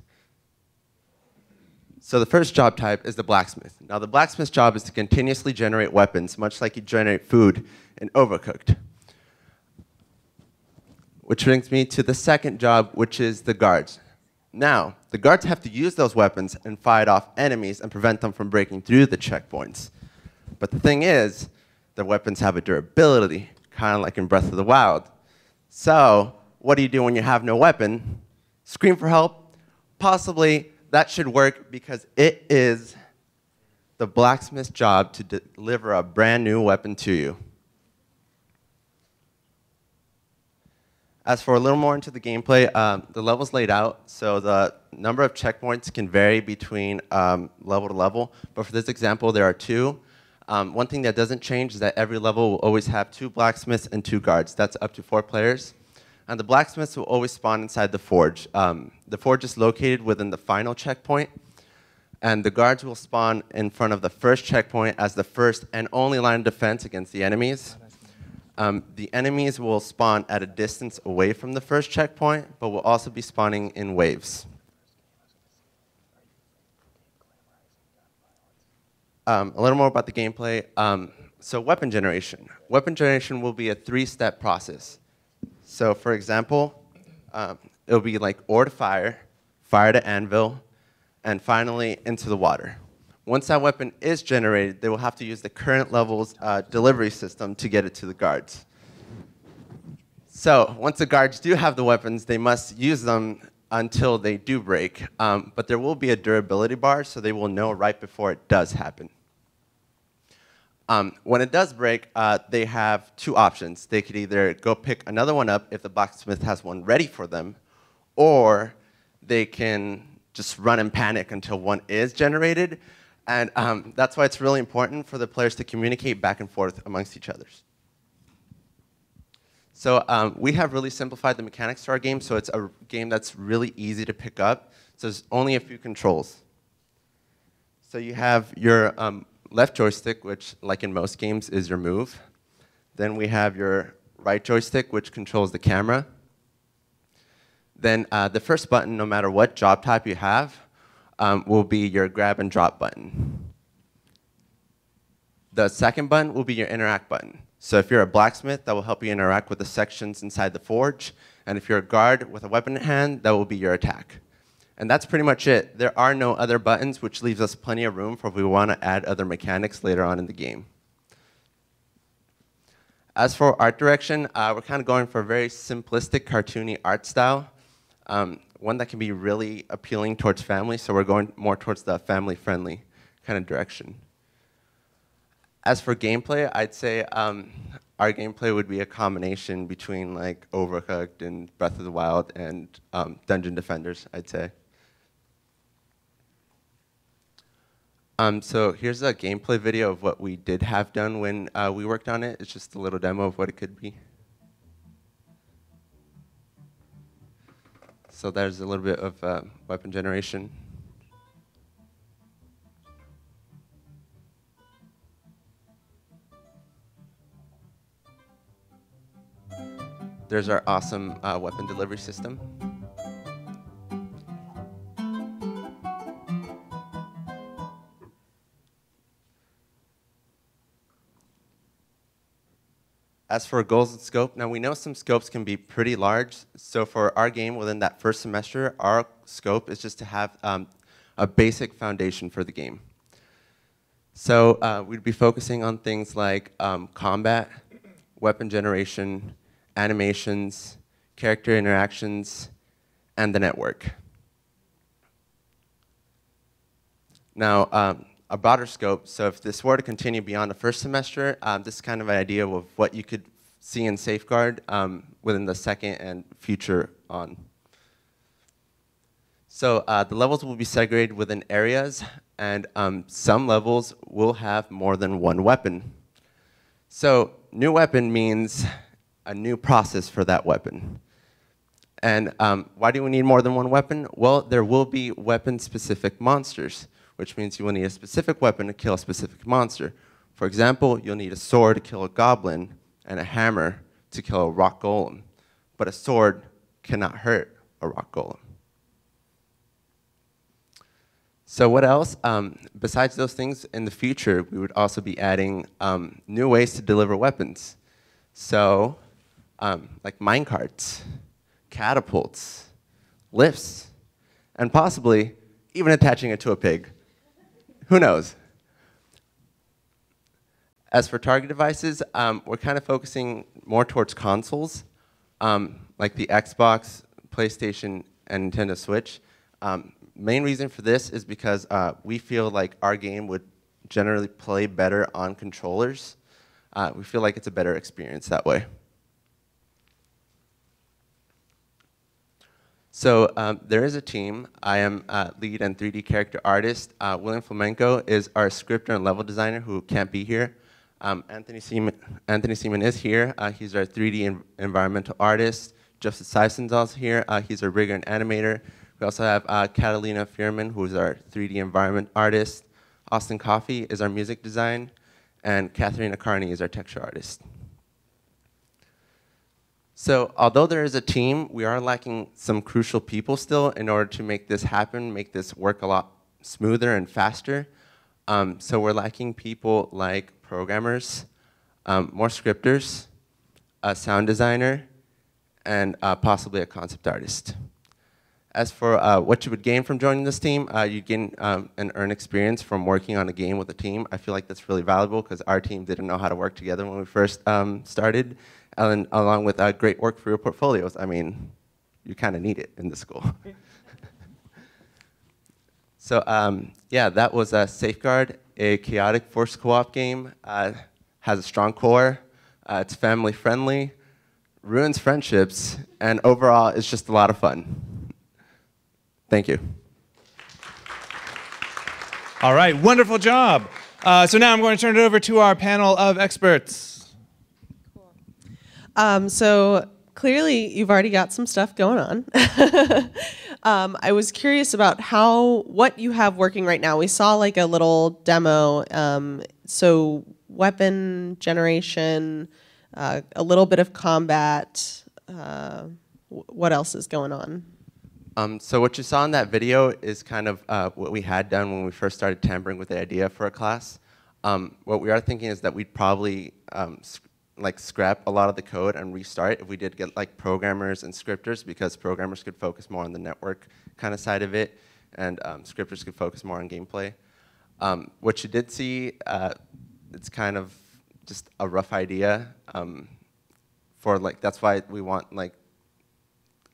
So the first job type is the blacksmith. Now the blacksmith's job is to continuously generate weapons, much like you generate food in Overcooked. which brings me to the second job, which is the guards. Now, the guards have to use those weapons and fight off enemies and prevent them from breaking through the checkpoints. But the thing is, the weapons have a durability, kind of like in Breath of the Wild. So, what do you do when you have no weapon? Scream for help? Possibly that should work because it is the blacksmith's job to deliver a brand new weapon to you. As for a little more into the gameplay, the level's laid out, so the number of checkpoints can vary between level to level, but for this example, there are 2. One thing that doesn't change is that every level will always have 2 blacksmiths and 2 guards. That's up to 4 players. And the blacksmiths will always spawn inside the forge. The forge is located within the final checkpoint, and the guards will spawn in front of the first checkpoint as the first and only line of defense against the enemies. The enemies will spawn at a distance away from the first checkpoint, but will also be spawning in waves. A little more about the gameplay. So weapon generation. Weapon generation will be a 3-step process. So for example, it'll be like ore to fire, fire to anvil, and finally into the water. Once that weapon is generated, they will have to use the current level's delivery system to get it to the guards. So once the guards do have the weapons, they must use them until they do break. But there will be a durability bar, so they will know right before it does happen. When it does break, they have 2 options. They could either go pick another one up if the blacksmith has one ready for them, or they can just run and panic until one is generated. And that's why it's really important for the players to communicate back and forth amongst each other. So we have really simplified the mechanics to our game, so it's a game that's really easy to pick up. So there's only a few controls. So you have your left joystick, which, like in most games, is your move. Then we have your right joystick, which controls the camera. Then the first button, no matter what job type you have, will be your grab and drop button. The second button will be your interact button. So if you're a blacksmith, that will help you interact with the sections inside the forge. And if you're a guard with a weapon in hand, that will be your attack. And that's pretty much it. There are no other buttons, which leaves us plenty of room for if we want to add other mechanics later on in the game. As for art direction, we're kind of going for a very simplistic, cartoony art style. One that can be really appealing towards families, so we're going more towards the family-friendly kind of direction. As for gameplay, I'd say our gameplay would be a combination between like Overcooked and Breath of the Wild and Dungeon Defenders, I'd say. So here's a gameplay video of what we did have done when we worked on it. It's just a little demo of what it could be. So there's a little bit of weapon generation. There's our awesome weapon delivery system. As for goals and scope, now we know some scopes can be pretty large. So for our game within that first semester, our scope is just to have a basic foundation for the game. So we'd be focusing on things like combat, weapon generation, animations, character interactions, and the network. Now, a broader scope, so if this were to continue beyond the first semester, this is kind of an idea of what you could see in Safeguard within the second and future on. So the levels will be segregated within areas, and some levels will have more than one weapon. So new weapon means a new process for that weapon. And why do we need more than one weapon? Well, there will be weapon-specific monsters, which means you will need a specific weapon to kill a specific monster. For example, you'll need a sword to kill a goblin and a hammer to kill a rock golem. But a sword cannot hurt a rock golem. So what else? Besides those things, in the future, we would also be adding new ways to deliver weapons. So like minecarts, catapults, lifts, and possibly even attaching it to a pig. Who knows? As for target devices, we're kind of focusing more towards consoles, like the Xbox, PlayStation, and Nintendo Switch. Main reason for this is because we feel like our game would generally play better on controllers. We feel like it's a better experience that way. So there is a team. I am lead and 3D character artist. William Flamenco is our scripter and level designer who can't be here. Anthony Seaman is here. He's our 3D environmental artist. Joseph Sison's also here. He's our rigger and animator. We also have Catalina Fierman, who's our 3D environment artist. Austin Coffey is our music design. And Katharina Carney is our texture artist. So although there is a team, we are lacking some crucial people still in order to make this happen, make this work a lot smoother and faster. So we're lacking people like programmers, more scripters, a sound designer, and possibly a concept artist. As for what you would gain from joining this team, you gain and earn experience from working on a game with a team. I feel like that's really valuable because our team didn't know how to work together when we first started, and along with great work for your portfolios. I mean, you kind of need it in the school. So yeah, that was Safeguard, a chaotic force co-op game. Has a strong core, it's family friendly, ruins friendships, and overall it's just a lot of fun. Thank you. All right, wonderful job. So now I'm going to turn it over to our panel of experts. So clearly you've already got some stuff going on. I was curious about what you have working right now. We saw like a little demo. So weapon generation, a little bit of combat. What else is going on? So what you saw in that video is kind of what we had done when we first started tampering with the idea for a class. What we are thinking is that we'd probably like scrap a lot of the code and restart if we did get like programmers and scripters, because programmers could focus more on the network kind of side of it, and scripters could focus more on gameplay. What you did see, it's kind of just a rough idea for like, that's why we want like,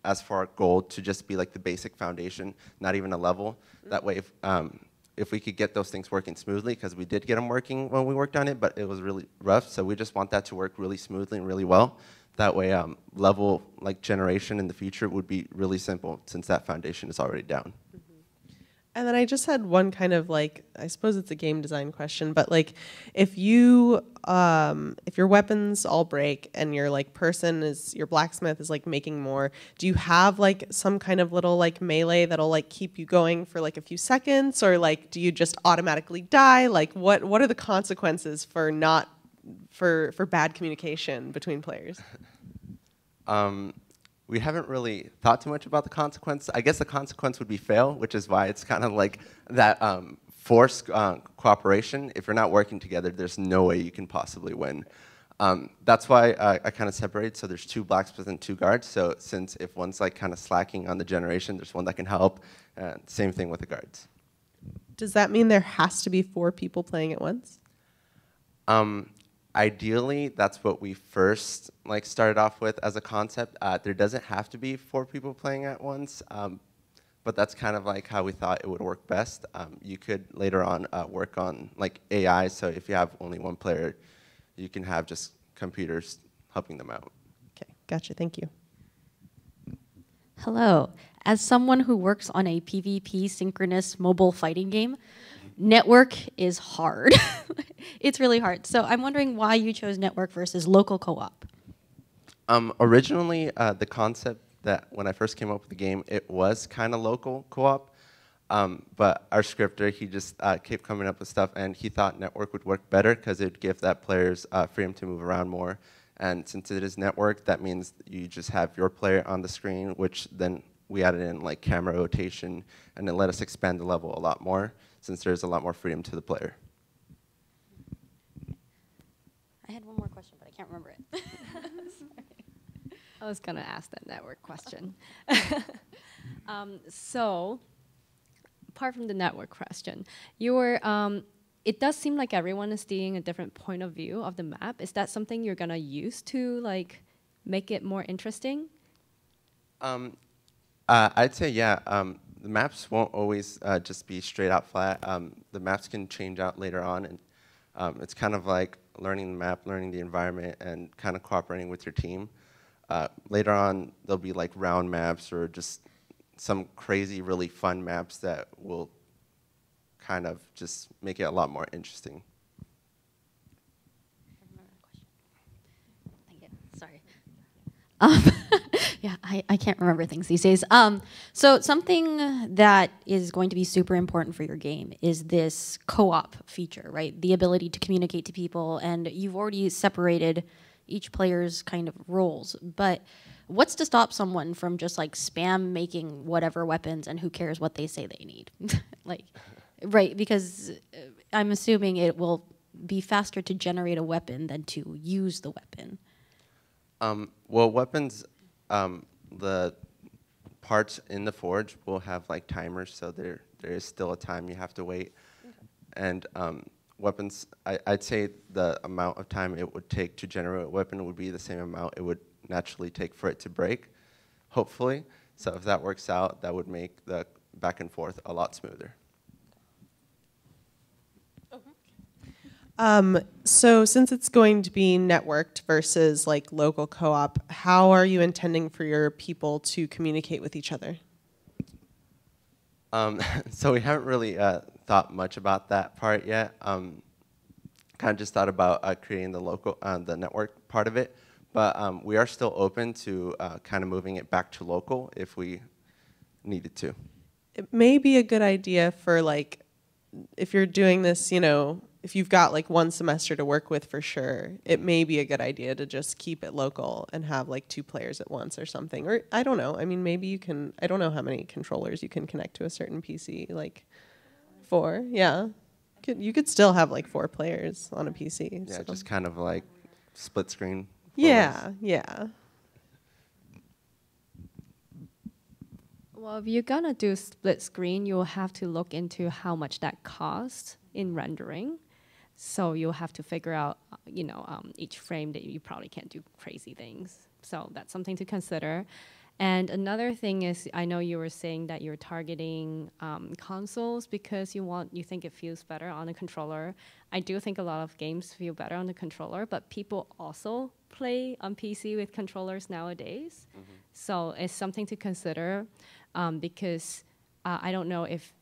as for our goal to just be like the basic foundation, not even a level. That way, if we could get those things working smoothly, because we did get them working when we worked on it, but it was really rough. So we just want that to work really smoothly and really well. That way, level like generation in the future would be really simple, since that foundation is already down. And then I just had one kind of like, I suppose it's a game design question, but like if your weapons all break and your like your blacksmith is like making more, do you have like some kind of little like melee that'll like keep you going for like a few seconds, or like do you just automatically die? Like what are the consequences for bad communication between players? We haven't really thought too much about the consequence. I guess the consequence would be fail, which is why it's kind of like that forced cooperation. If you're not working together, there's no way you can possibly win. That's why I kind of separated. So there's 2 blacksmiths and 2 guards. So since if one's like kind of slacking on the generation, there's one that can help. Same thing with the guards. Does that mean there has to be 4 people playing at once? Ideally, that's what we first like started off with as a concept. There doesn't have to be 4 people playing at once, but that's kind of like how we thought it would work best. You could later on work on like AI, so if you have only 1 player, you can have just computers helping them out. Okay, gotcha, thank you. Hello. As someone who works on a PvP synchronous mobile fighting game, network is hard. It's really hard. So I'm wondering why you chose network versus local co-op. Originally, the concept that when I first came up with the game, it was kind of local co-op. But our scripter, he just kept coming up with stuff, and he thought network would work better because it would give that players freedom to move around more. And since it is network, that means you just have your player on the screen, which then we added in like camera rotation, and it let us expand the level a lot more, since there's a lot more freedom to the player. I had one more question, but I can't remember it. I was gonna ask that network question. So, apart from the network question, it does seem like everyone is seeing a different point of view of the map. Is that something you're gonna use to like make it more interesting? I'd say yeah. The maps won't always just be straight out flat. The maps can change out later on, and it's kind of like learning the map, learning the environment, and kind of cooperating with your team. Later on, there'll be like round maps or just some crazy, really fun maps that will kind of just make it a lot more interesting. Thank you. Sorry. Yeah, I can't remember things these days. So something that is going to be super important for your game is this co-op feature, right? The ability to communicate to people, and you've already separated each player's kind of roles. But what's to stop someone from just like spam making whatever weapons and who cares what they say they need? Like, right, because I'm assuming it will be faster to generate a weapon than to use the weapon. Well, weapons, the parts in the forge will have like timers, so there is still a time you have to wait. Okay. And weapons, I'd say the amount of time it would take to generate a weapon would be the same amount it would naturally take for it to break, hopefully. So if that works out, that would make the back and forth a lot smoother. So since it's going to be networked versus like local co-op, how are you intending for your people to communicate with each other? So we haven't really thought much about that part yet. Kind of just thought about creating the local, the network part of it. But we are still open to kind of moving it back to local if we needed to. It may be a good idea for like, if you're doing this, you know, if you've got like one semester to work with for sure, it may be a good idea to just keep it local and have like 2 players at once or something. Or I don't know. I mean, maybe you can, I don't know how many controllers you can connect to a certain PC, like 4, yeah. You could still have like 4 players on a PC. Yeah, so. just kind of like split screen. Yeah, yeah. Well, if you're gonna do split screen, you'll have to look into how much that costs in rendering. So you'll have to figure out, you know, each frame that you probably can't do crazy things. So that's something to consider. And another thing is, I know you were saying that you're targeting consoles because you think it feels better on a controller. I do think a lot of games feel better on the controller, but people also play on PC with controllers nowadays. Mm-hmm. So it's something to consider because I don't know if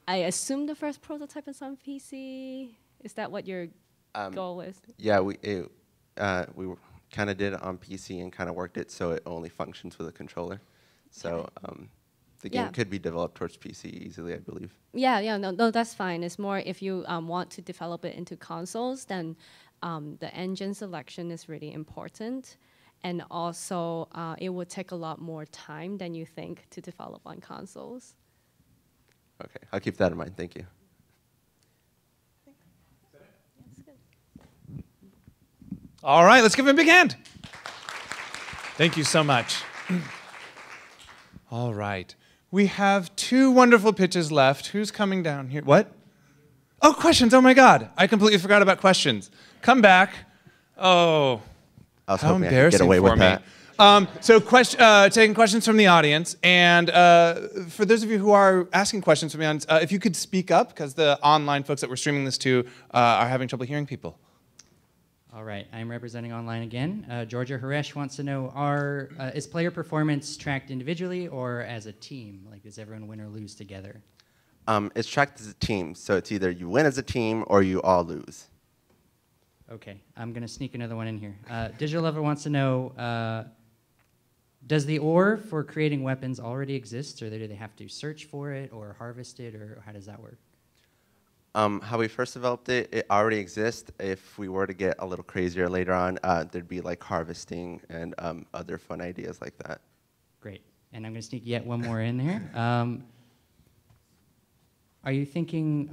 I assume the first prototype is on PC. Is that what your goal is? Yeah, we kind of did it on PC and kind of worked it so it only functions with a controller. So the game could be developed towards PC easily, I believe. Yeah, no, that's fine. It's more if you want to develop it into consoles, then the engine selection is really important. And also, it would take a lot more time than you think to develop on consoles. Okay, I'll keep that in mind. Thank you. All right, let's give him a big hand. Thank you so much. All right. We have 2 wonderful pitches left. Who's coming down here? What? Oh, questions. Oh, my God. I completely forgot about questions. Come back. Oh, I was how hoping embarrassing I could get away for with me. that. So taking questions from the audience. And for those of you who are asking questions from the audience, if you could speak up, because the online folks that we're streaming this to are having trouble hearing people. All right, I'm representing online again. Georgia Haresh wants to know, is player performance tracked individually or as a team? Like, does everyone win or lose together? It's tracked as a team, so it's either you win as a team or you all lose. Okay, I'm going to sneak another one in here. Digital Lover wants to know, does the ore for creating weapons already exist, or do they have to search for it or harvest it, or how does that work? How we first developed it, it already exists. If we were to get a little crazier later on, there'd be like harvesting and other fun ideas like that. Great. And I'm going to sneak yet one more in there. Are you thinking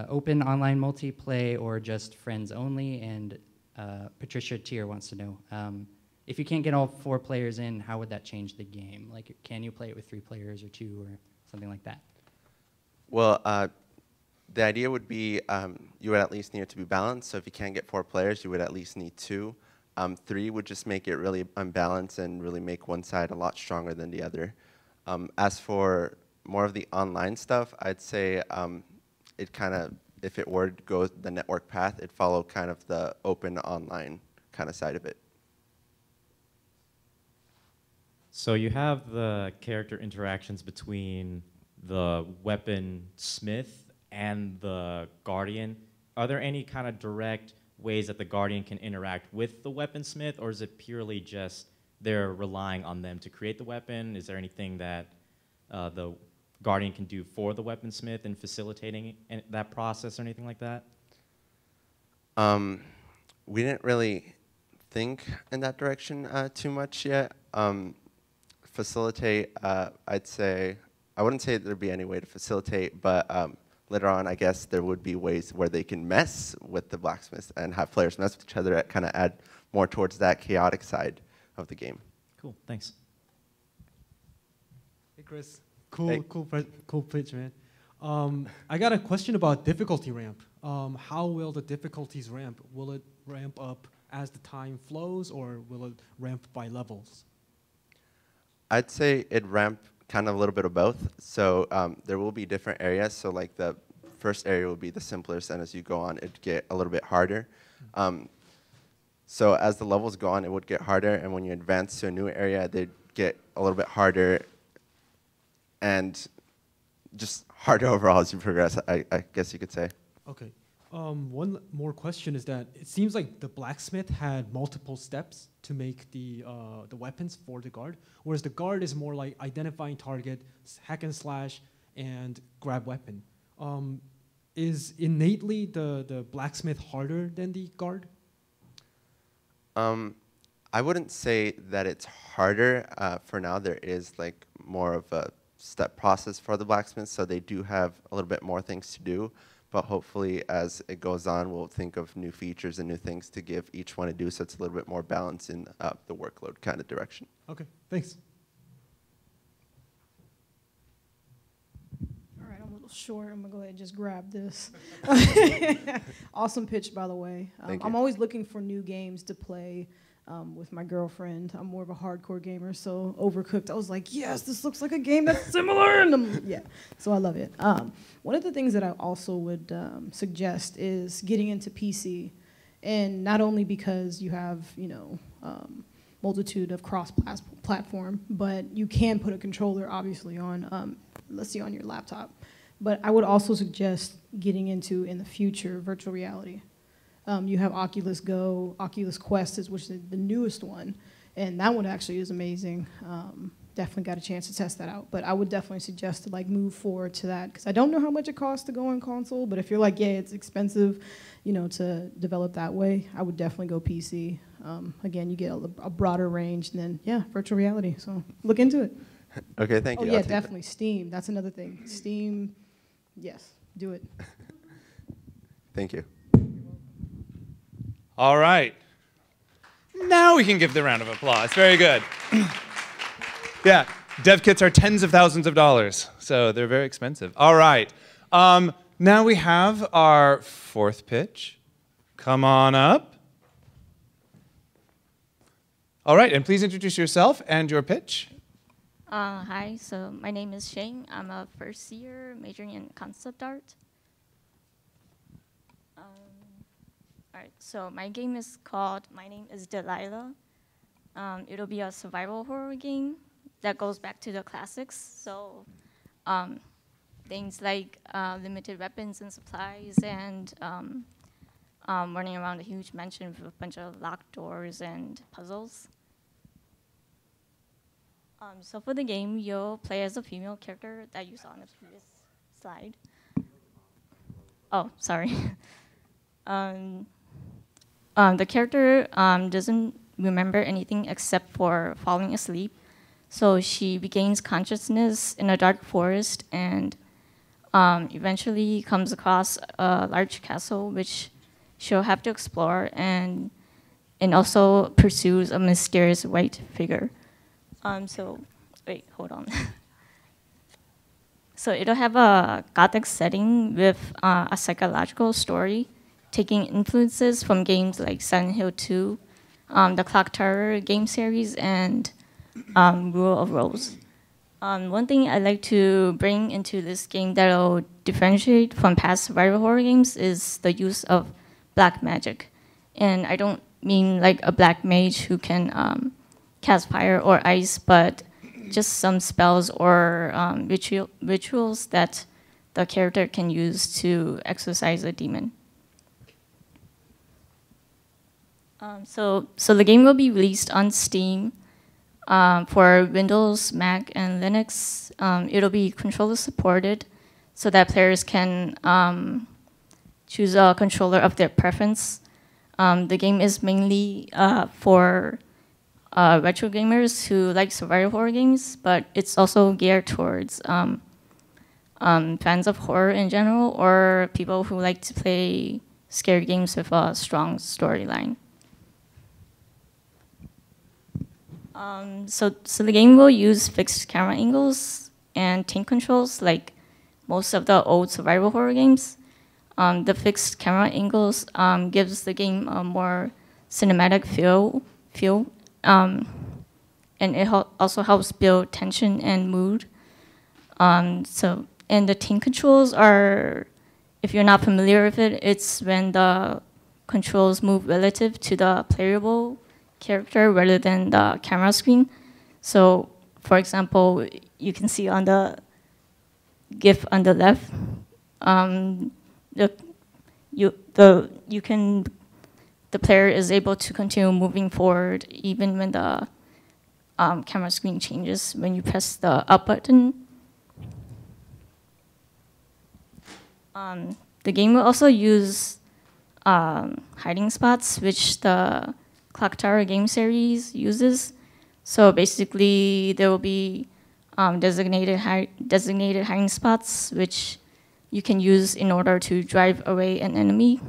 open online multiplayer or just friends only? And Patricia Tier wants to know, if you can't get all 4 players in, how would that change the game? Like, can you play it with 3 players or 2 or something like that? Well, the idea would be you would at least need it to be balanced. So if you can't get 4 players, you would at least need 2. 3 would just make it really unbalanced and really make one side a lot stronger than the other. As for more of the online stuff, I'd say it kind of, if it were to go the network path, it'd follow kind of the open online kind of side of it. So you have the character interactions between the weapon smith and the guardian. Are there any kind of direct ways that the guardian can interact with the weaponsmith, or is it purely just they're relying on them to create the weapon? Is there anything that the guardian can do for the weaponsmith in facilitating that process or anything like that? We didn't really think in that direction too much yet. Facilitate, I'd say, I wouldn't say there'd be any way to facilitate, but later on, I guess there would be ways where they can mess with the blacksmiths and have players mess with each other that kind of add more towards that chaotic side of the game. Cool, thanks. Hey, Chris. Cool pitch, man. I got a question about difficulty ramp. How will the difficulties ramp? Will it ramp up as the time flows, or will it ramp by levels? I'd say it'd ramp kind of a little bit of both. So there will be different areas. So like the first area will be the simplest, and as you go on, it'd get a little bit harder. So as the levels go on, it would get harder, and when you advance to a new area, they'd get a little bit harder, and just harder overall as you progress, I guess you could say. Okay. One more question is that it seems like the blacksmith had multiple steps to make the weapons for the guard, whereas the guard is more like identifying target, hack and slash, and grab weapon. Is innately the blacksmith harder than the guard? I wouldn't say that it's harder. For now, there is like more of a step process for the blacksmith, so they do have a little bit more things to do. But hopefully, as it goes on, we'll think of new features and new things to give each one to do, so it's a little bit more balanced in the workload kind of direction. Okay, thanks. All right, I'm a little short. I'm gonna go ahead and just grab this. Awesome pitch, by the way. I'm always looking for new games to play with my girlfriend. I'm more of a hardcore gamer, so Overcooked, I was like, yes, this looks like a game that's similar. And yeah, so I love it. One of the things that I also would suggest is getting into PC, and not only because you have, multitude of cross-platform, but you can put a controller, obviously, on, let's see, on your laptop. But I would also suggest getting into, in the future, virtual reality. You have Oculus Go, Oculus Quest, which is the newest one, and that one actually is amazing. Definitely got a chance to test that out, but I would definitely suggest to move forward to that, because I don't know how much it costs to go on console, but if you're like, yeah, it's expensive, to develop that way, I would definitely go PC. Again, you get a broader range, and then, yeah, virtual reality, so look into it. Okay, thank you. Oh, yeah, definitely. Steam, that's another thing. Steam, yes, do it. Thank you. All right. Now we can give the round of applause. Very good. Yeah, dev kits are tens of thousands of dollars, so they're very expensive. All right. Now we have our fourth pitch. Come on up. All right, and please introduce yourself and your pitch. Hi, so my name is Shane. I'm a first year majoring in concept art. All right, so my game is called My Name is Delilah. It'll be a survival horror game that goes back to the classics. So things like limited weapons and supplies, and running around a huge mansion with a bunch of locked doors and puzzles. So for the game, you'll play as a female character that you saw in the previous slide. Oh, sorry. The character doesn't remember anything except for falling asleep. So she regains consciousness in a dark forest and eventually comes across a large castle which she'll have to explore. And and also pursues a mysterious white figure. Wait, hold on. So it'll have a gothic setting with a psychological story, taking influences from games like Silent Hill 2, the Clock Tower game series, and Rule of Rose. One thing I'd like to bring into this game that'll differentiate from past survival horror games is the use of black magic. And I don't mean like a black mage who can cast fire or ice, but just some spells or rituals that the character can use to exorcise a demon. So the game will be released on Steam for Windows, Mac, and Linux. It'll be controller supported so that players can choose a controller of their preference. The game is mainly for retro gamers who like survival horror games, but it's also geared towards fans of horror in general or people who like to play scary games with a strong storyline. So the game will use fixed camera angles and tank controls like most of the old survival horror games. The fixed camera angles gives the game a more cinematic feel. And it also helps build tension and mood. And the tank controls are, if you're not familiar with it, it's when the controls move relative to the playable character rather than the camera screen. So, for example, you can see on the GIF on the left, the player is able to continue moving forward even when the camera screen changes when you press the up button. The game will also use hiding spots, which the Clock Tower game series uses. So basically, there will be designated hiding spots, which you can use in order to drive away an enemy.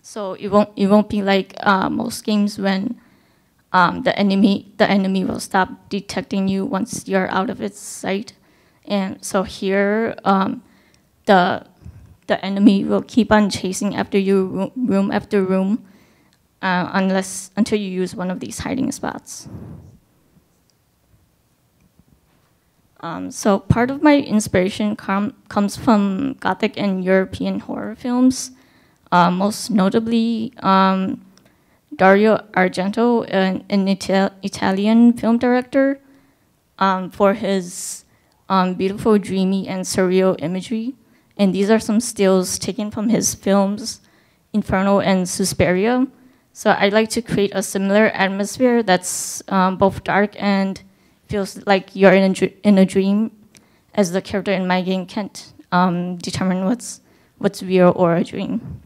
So it won't be like most games when the enemy will stop detecting you once you're out of its sight. And so here, the enemy will keep on chasing after you room after room until you use one of these hiding spots. So part of my inspiration comes from Gothic and European horror films, most notably Dario Argento, an Italian film director, for his beautiful, dreamy, and surreal imagery. And these are some stills taken from his films, Inferno and Suspiria. So I'd like to create a similar atmosphere that's both dark and feels like you're in a dream, as the character in my game can't determine what's real or a dream.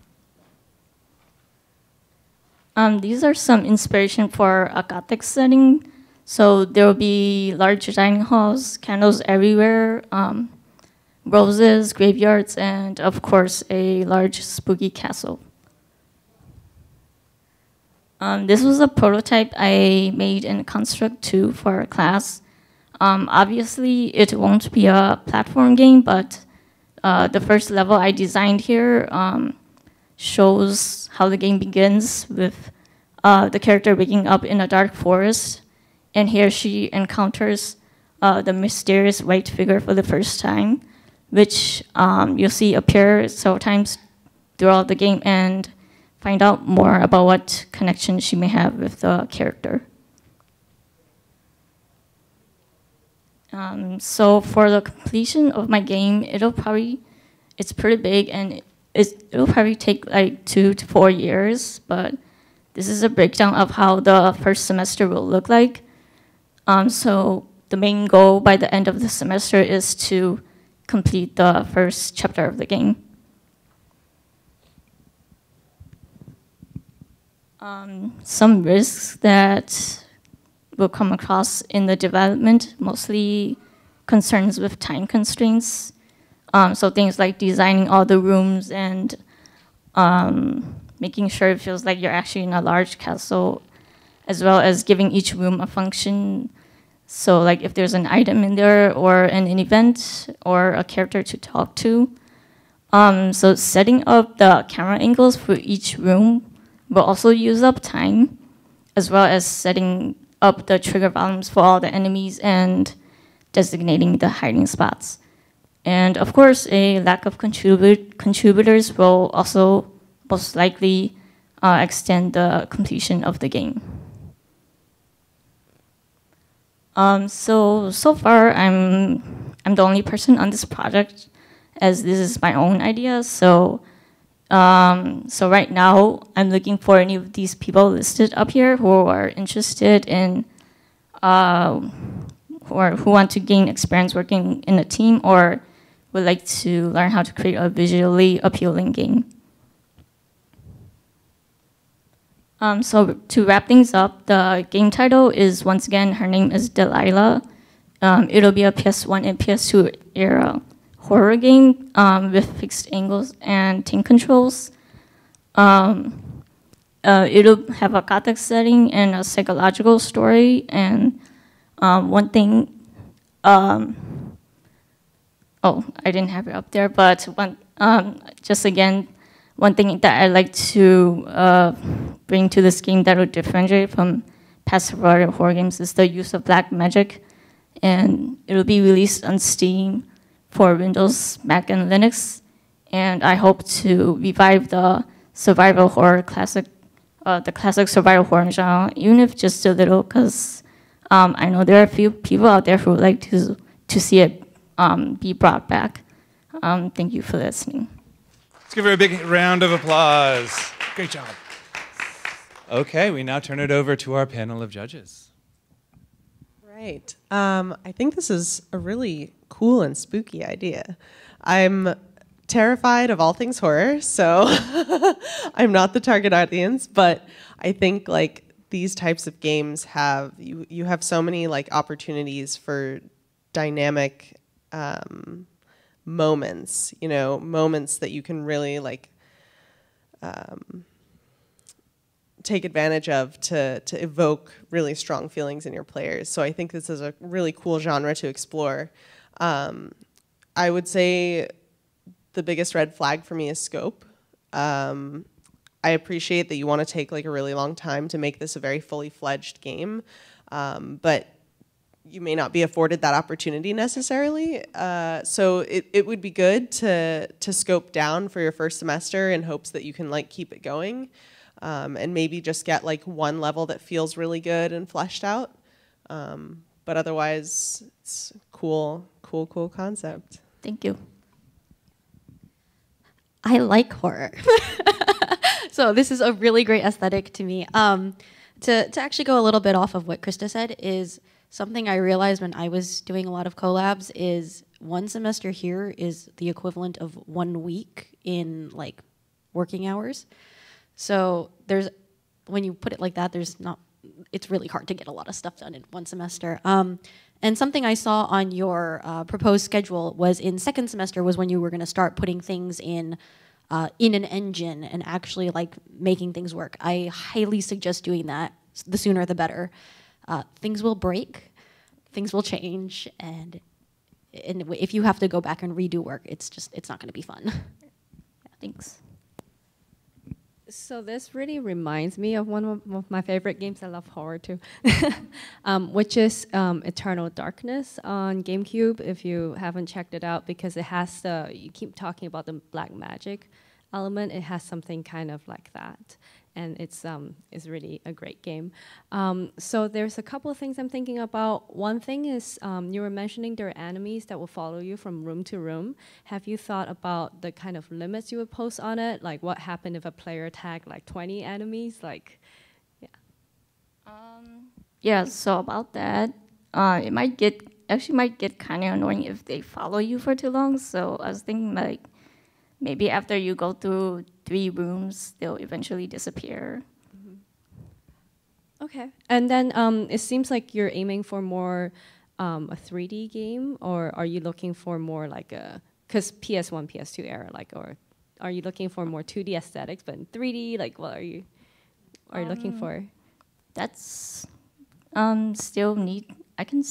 These are some inspiration for a Gothic setting. So there will be large dining halls, candles everywhere, roses, graveyards, and of course a large spooky castle. This was a prototype I made in Construct 2 for a class. Obviously, it won't be a platform game, but the first level I designed here shows how the game begins with the character waking up in a dark forest, and here she encounters the mysterious white figure for the first time, which you'll see appear several times throughout the game, and find out more about what connection she may have with the character. So for the completion of my game, it's pretty big, and it'll probably take like 2 to 4 years, but this is a breakdown of how the first semester will look like. So the main goal by the end of the semester is to complete the first chapter of the game. Some risks that will come across in the development, mostly concerns with time constraints. So things like designing all the rooms and making sure it feels like you're actually in a large castle, as well as giving each room a function. So like if there's an item in there or an event or a character to talk to. So setting up the camera angles for each room will also use up time, as well as setting up the trigger volumes for all the enemies and designating the hiding spots. And of course, a lack of contributors will also most likely extend the completion of the game. So far, I'm the only person on this project, as this is my own idea. So right now, I'm looking for any of these people listed up here who are interested in, who want to gain experience working in a team or would like to learn how to create a visually appealing game. So to wrap things up, the game title is, once again, her name is Delilah. It'll be a PS1 and PS2 era horror game with fixed angles and tank controls. It'll have a gothic setting and a psychological story. And one thing, oh, I didn't have it up there, but just again, one thing that I like to bring to this game that will differentiate from past survival horror games is the use of black magic. And it'll be released on Steam for Windows, Mac, and Linux. And I hope to revive the survival horror classic, the classic survival horror genre, even if just a little, because I know there are a few people out there who would like to see it be brought back. Thank you for listening. Let's give her a big round of applause. Great job. Okay, we now turn it over to our panel of judges. Right. I think this is a really cool and spooky idea. I'm terrified of all things horror, so I'm not the target audience, but I think like these types of games have, you have so many like opportunities for dynamic moments, you know, moments that you can really like take advantage of to evoke really strong feelings in your players. So I think this is a really cool genre to explore. I would say the biggest red flag for me is scope. I appreciate that you want to take like a really long time to make this a very fully fledged game, but you may not be afforded that opportunity necessarily. So it would be good to scope down for your first semester in hopes that you can like keep it going. And maybe just get like one level that feels really good and fleshed out. But otherwise, it's cool concept. Thank you. I like horror. So this is a really great aesthetic to me. To actually go a little bit off of what Krista said is something I realized when I was doing a lot of collabs is one semester here is the equivalent of 1 week in like working hours. So there's, when you put it like that, it's really hard to get a lot of stuff done in one semester. And something I saw on your proposed schedule was in second semester was when you were gonna start putting things in an engine and actually like making things work. I highly suggest doing that. The sooner the better. Things will break, things will change, and if you have to go back and redo work, it's not gonna be fun. Yeah, thanks. So this really reminds me of one of my favorite games. I love horror too, which is Eternal Darkness on GameCube. If you haven't checked it out, because it has you keep talking about the black magic element. It has something kind of like that, and it's really a great game. So there's a couple of things I'm thinking about. One thing is you were mentioning there are enemies that will follow you from room to room. Have you thought about the kind of limits you would post on it? Like what happened if a player tagged like 20 enemies? Like, yeah. Yeah, so about that, it might get kind of annoying if they follow you for too long. So I was thinking like, maybe after you go through 3 rooms, they'll eventually disappear. Okay. And then it seems like you're aiming for more a 3D game, or are you looking for more like a, because PS1, PS2 era, like, or are you looking for more 2D aesthetics, but in 3D? Like, what are you looking for? That's still neat. I can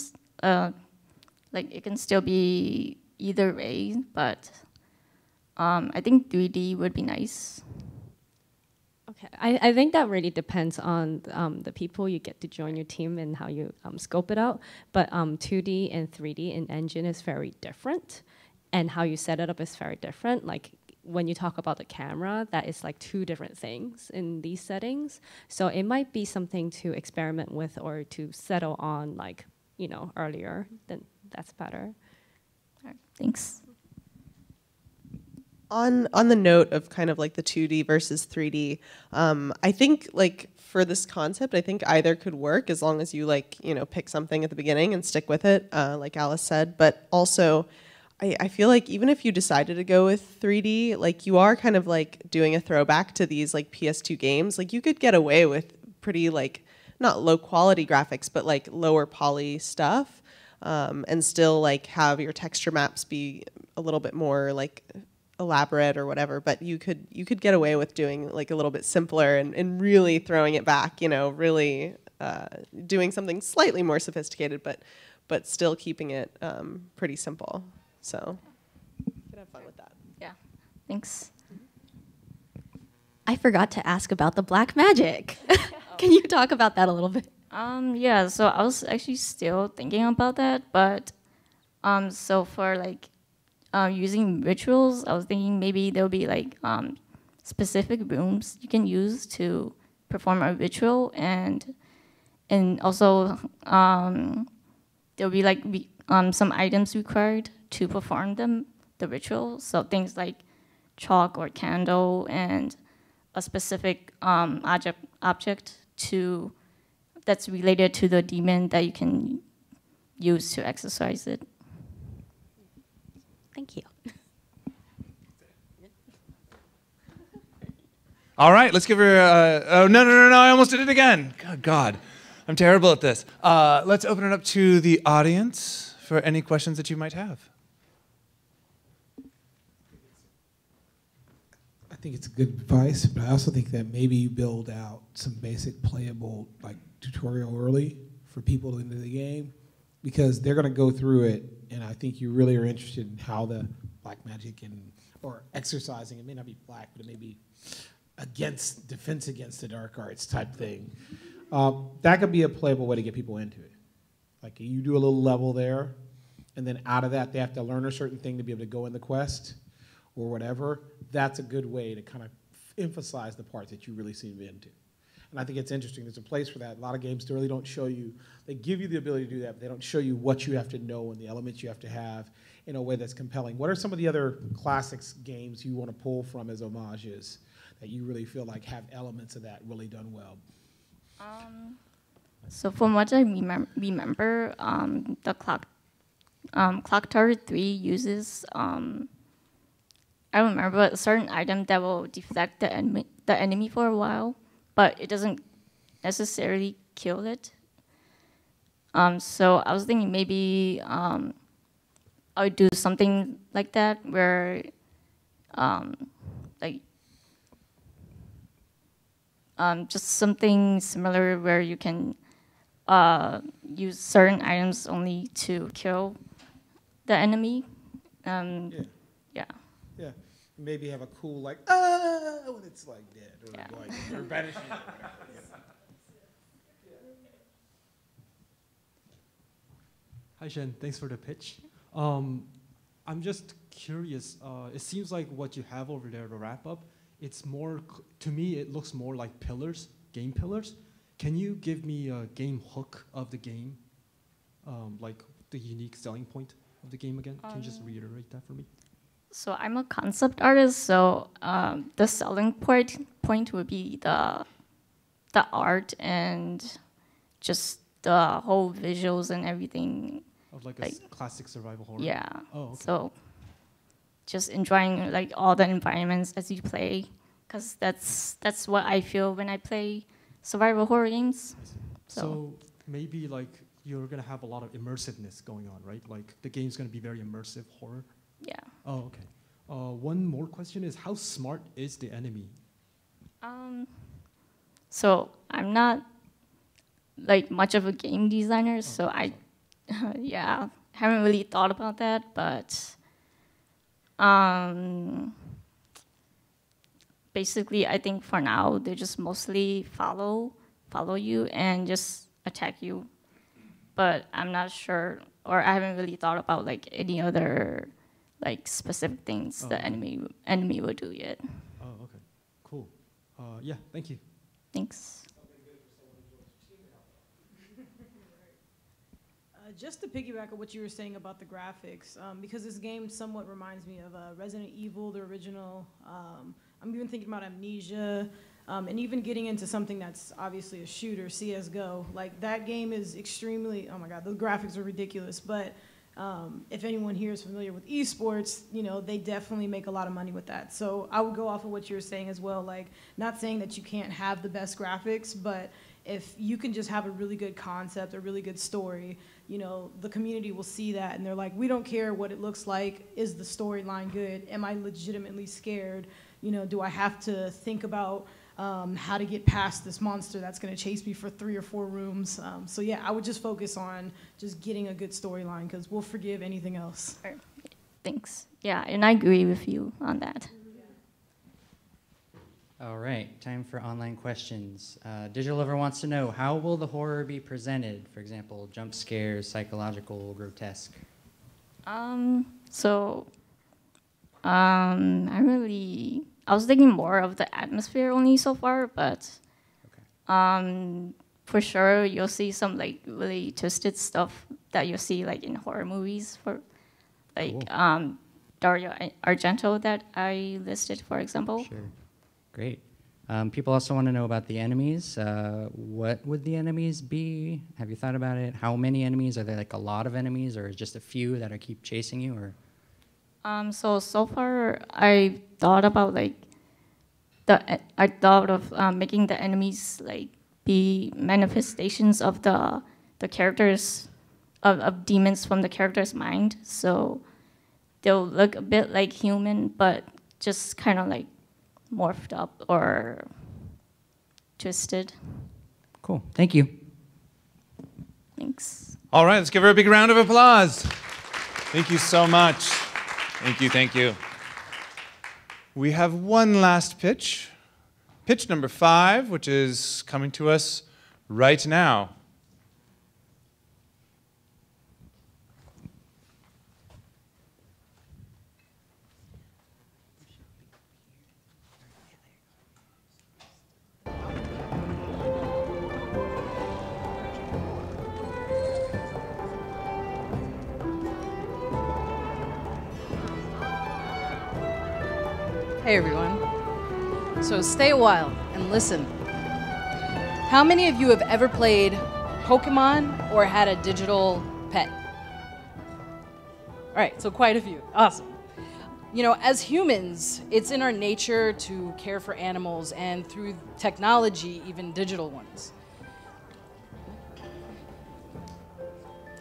like it can still be either way, but I think 3D would be nice. Okay, I think that really depends on the people you get to join your team and how you scope it out. But 2D and 3D in Engine is very different, and how you set it up is very different. Like when you talk about the camera, that is like two different things in these settings. So it might be something to experiment with or to settle on, like, you know, earlier. Then that's better. All right, thanks. On the note of kind of like the 2D versus 3D, I think like for this concept, I think either could work as long as you like, you know, pick something at the beginning and stick with it, like Alice said. But also, I feel like even if you decided to go with 3D, like you are kind of like doing a throwback to these like PS2 games. Like you could get away with pretty like, not low quality graphics, but like lower poly stuff, and still like have your texture maps be a little bit more like elaborate or whatever, but you could get away with doing like a little bit simpler and really throwing it back, you know, really doing something slightly more sophisticated, but still keeping it pretty simple. So you can have fun with that. Yeah, thanks. I forgot to ask about the black magic. Can you talk about that a little bit? Yeah, so I was actually still thinking about that, but so for like using rituals, I was thinking maybe there'll be like specific rooms you can use to perform a ritual, and also there'll be like some items required to perform the ritual. So things like chalk or candle and a specific object that's related to the demon that you can use to exercise it. Thank you. All right, let's give her. Oh no! I almost did it again. Good God, I'm terrible at this. Let's open it up to the audience for any questions that you might have. I think it's good advice, but I also think that maybe you build out some basic playable like tutorial early for people into the game, because they're going to go through it, and I think you really are interested in how the black magic or exercising, it may not be black, but it may be defense against the dark arts type thing. That could be a playable way to get people into it. Like you do a little level there, and then out of that they have to learn a certain thing to be able to go in the quest or whatever. That's a good way to kind of emphasize the parts that you really seem into. And I think it's interesting. There's a place for that. A lot of games really don't show you. They give you the ability to do that, but they don't show you what you have to know and the elements you have to have in a way that's compelling. What are some of the other classics games you want to pull from as homages that you really feel like have elements of that really done well? So from what I remember, the Clock Tower 3 uses I remember a certain item that will deflect the enemy for a while, but it doesn't necessarily kill it. So I was thinking maybe I would do something like that, where just something similar where you can use certain items only to kill the enemy. Yeah. Yeah. Maybe have a cool when it's like dead or like you're banishing it. Hi Shen, thanks for the pitch. I'm just curious. It seems like what you have over there to wrap up, it's more, to me, it looks more like pillars, game pillars. Can you give me a game hook of the game, like the unique selling point of the game again? Can you just reiterate that for me? So I'm a concept artist, so the selling point would be the art and just the whole visuals and everything. Of like a classic survival horror? Yeah. Oh, okay. So just enjoying like all the environments as you play, because that's what I feel when I play survival horror games. So maybe like you're gonna have a lot of immersiveness going on, right? Like the game's gonna be very immersive horror. Yeah. Oh, okay. One more question is, how smart is the enemy? So I'm not like much of a game designer, so I, yeah, haven't really thought about that. But basically, I think for now they just mostly follow you and just attack you. But I'm not sure, or I haven't really thought about like any other like specific things the enemy will do yet. Oh, okay, cool. Yeah, thank you. Thanks. Just to piggyback on what you were saying about the graphics, because this game somewhat reminds me of Resident Evil, the original. I'm even thinking about Amnesia, and even getting into something that's obviously a shooter, CSGO. Like, that game is extremely, oh my God, the graphics are ridiculous. But if anyone here is familiar with esports, you know, they definitely make a lot of money with that. So I would go off of what you were saying as well. Like, not saying that you can't have the best graphics, but if you can just have a really good concept, a really good story, you know, the community will see that and they're like, we don't care what it looks like. Is the storyline good? Am I legitimately scared? You know, do I have to think about how to get past this monster that's going to chase me for 3 or 4 rooms? So yeah, I would just focus on just getting a good storyline because we'll forgive anything else. Thanks. Yeah, and I agree with you on that. All right, time for online questions. Digital Lover wants to know, how will the horror be presented? For example, jump scares, psychological, grotesque. I was thinking more of the atmosphere only so far, but for sure you'll see some like really twisted stuff that you'll see like in horror movies, for like Dario Argento that I listed, for example. Sure. Great. People also want to know about the enemies. What would the enemies be? Have you thought about it? How many enemies? Are there like a lot of enemies, or just a few that are keep chasing you? Or so far I thought about like making the enemies like be manifestations of the characters of demons from the character's mind. So they'll look a bit like human, but just kind of like morphed up or twisted. Cool. Thank you. Thanks. All right, let's give her a big round of applause. Thank you so much. Thank you, thank you. We have one last pitch. Pitch number 5, which is coming to us right now. Hey everyone. So stay a while and listen. How many of you have ever played Pokemon or had a digital pet? All right, so quite a few. Awesome. You know, as humans, it's in our nature to care for animals, and through technology, even digital ones.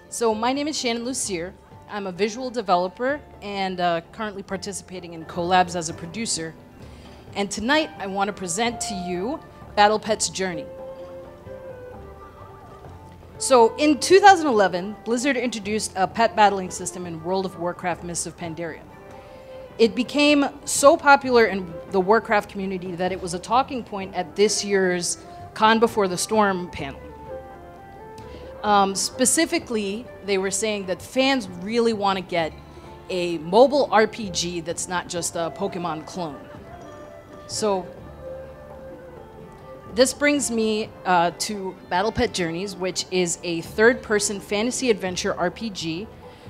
So my name is Shannon Lucier. I'm a visual developer and currently participating in collabs as a producer. And tonight I want to present to you Battle Pet's Journey. So in 2011, Blizzard introduced a pet battling system in World of Warcraft Mists of Pandaria. It became so popular in the Warcraft community that it was a talking point at this year's Con Before the Storm panel. Specifically, they were saying that fans really want to get a mobile RPG that's not just a Pokemon clone. So this brings me to Battle Pet Journeys, which is a third-person fantasy adventure RPG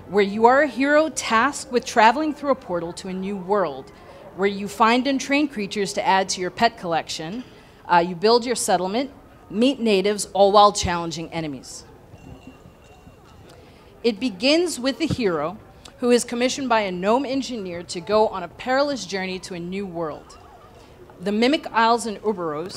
where you are a hero tasked with traveling through a portal to a new world where you find and train creatures to add to your pet collection. You build your settlement, meet natives, all while challenging enemies. It begins with the hero, who is commissioned by a gnome engineer to go on a perilous journey to a new world, the Mimic Isles in Uberos.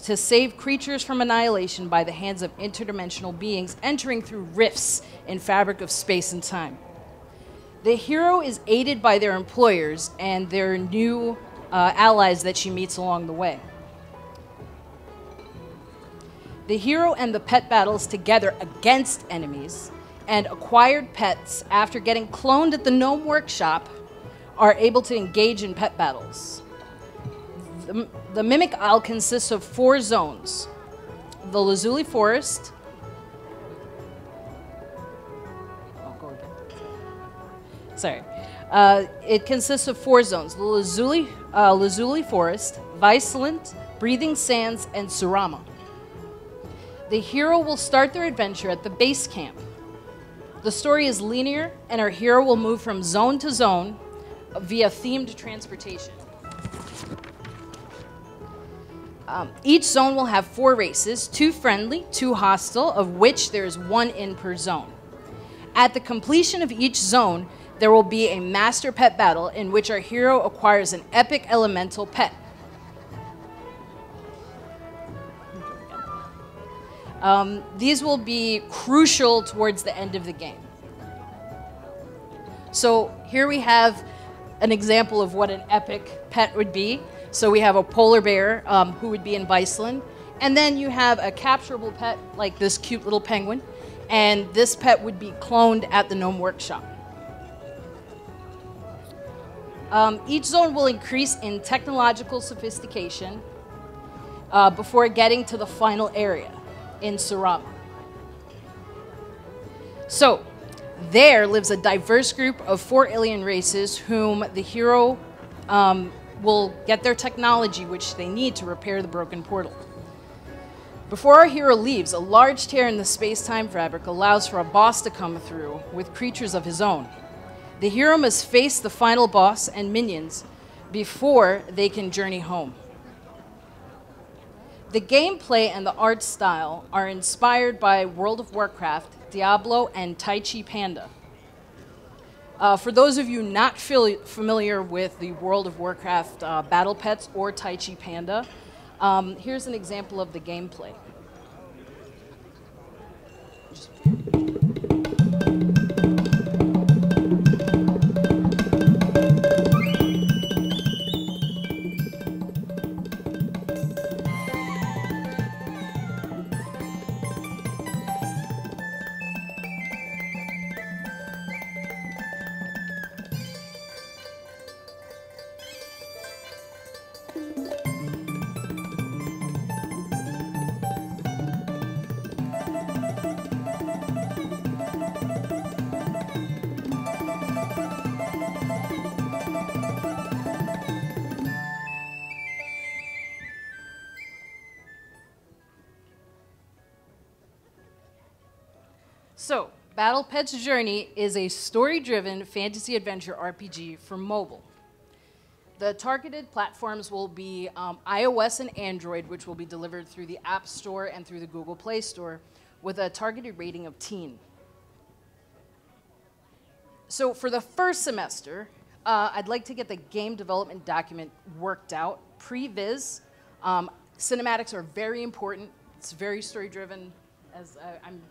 To save creatures from annihilation by the hands of interdimensional beings entering through rifts in fabric of space and time. The hero is aided by their employers and their new allies that she meets along the way. The hero and the pet battles together against enemies, and acquired pets after getting cloned at the Gnome Workshop are able to engage in pet battles. The Mimic Isle consists of 4 zones. The Lazuli Forest. I'll go again. Sorry. It consists of 4 zones. The Lazuli Forest, Viceland, Breathing Sands, and Surama. The hero will start their adventure at the base camp. The story is linear, and our hero will move from zone to zone via themed transportation. Each zone will have 4 races, 2 friendly, 2 hostile, of which there is 1 in per zone. At the completion of each zone, there will be a master pet battle in which our hero acquires an epic elemental pet. These will be crucial towards the end of the game. So here we have an example of what an epic pet would be. So we have a polar bear who would be in Viceland. And then you have a capturable pet like this cute little penguin. And this pet would be cloned at the Gnome Workshop. Each zone will increase in technological sophistication before getting to the final area in Surama. So, there lives a diverse group of 4 alien races whom the hero will get their technology which they need to repair the broken portal. Before our hero leaves, a large tear in the space-time fabric allows for a boss to come through with creatures of his own. The hero must face the final boss and minions before they can journey home. The gameplay and the art style are inspired by World of Warcraft, Diablo, and Tai Chi Panda. For those of you not familiar with the World of Warcraft battle pets or Tai Chi Panda, here's an example of the gameplay. So, Battle Pets Journey is a story-driven fantasy adventure RPG for mobile. The targeted platforms will be iOS and Android, which will be delivered through the App Store and through the Google Play Store, with a targeted rating of teen. So for the first semester, I'd like to get the game development document worked out, pre-viz. Cinematics are very important. It's very story-driven, as I'm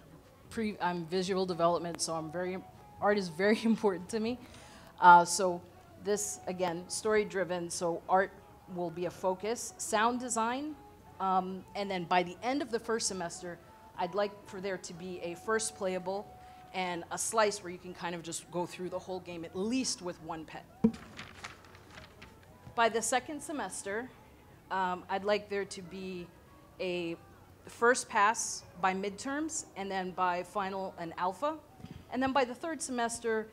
visual development, so art is very important to me. So this, again, story-driven, so art will be a focus. Sound design, and then by the end of the first semester, I'd like for there to be a first playable and a slice where you can kind of just go through the whole game, at least with one pet. By the second semester, I'd like there to be a first pass by midterms, and then by final and alpha. And then by the third semester,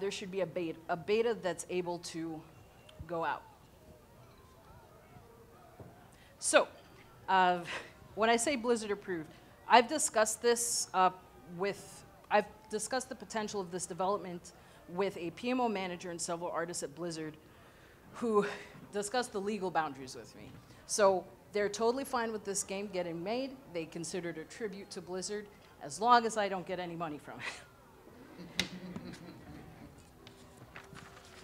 there should be a beta that's able to go out. So, when I say Blizzard approved, I've discussed this I've discussed the potential of this development with a PMO manager and several artists at Blizzard who discussed the legal boundaries with me. So they're totally fine with this game getting made. They consider it a tribute to Blizzard, as long as I don't get any money from it.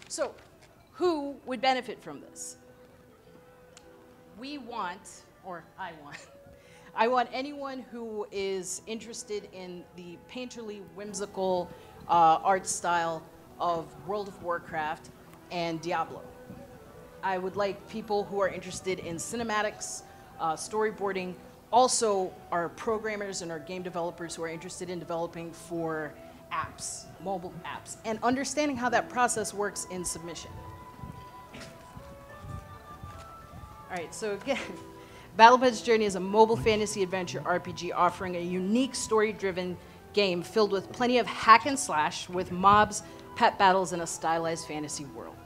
So who would benefit from this? We want, or I want anyone who is interested in the painterly, whimsical art style of World of Warcraft and Diablo. I would like people who are interested in cinematics, storyboarding, also our programmers and our game developers who are interested in developing for apps, mobile apps, and understanding how that process works in submission. All right, so again, BattlePet's Journey is a mobile fantasy adventure RPG offering a unique story-driven game filled with plenty of hack and slash with mobs, pet battles, and a stylized fantasy world.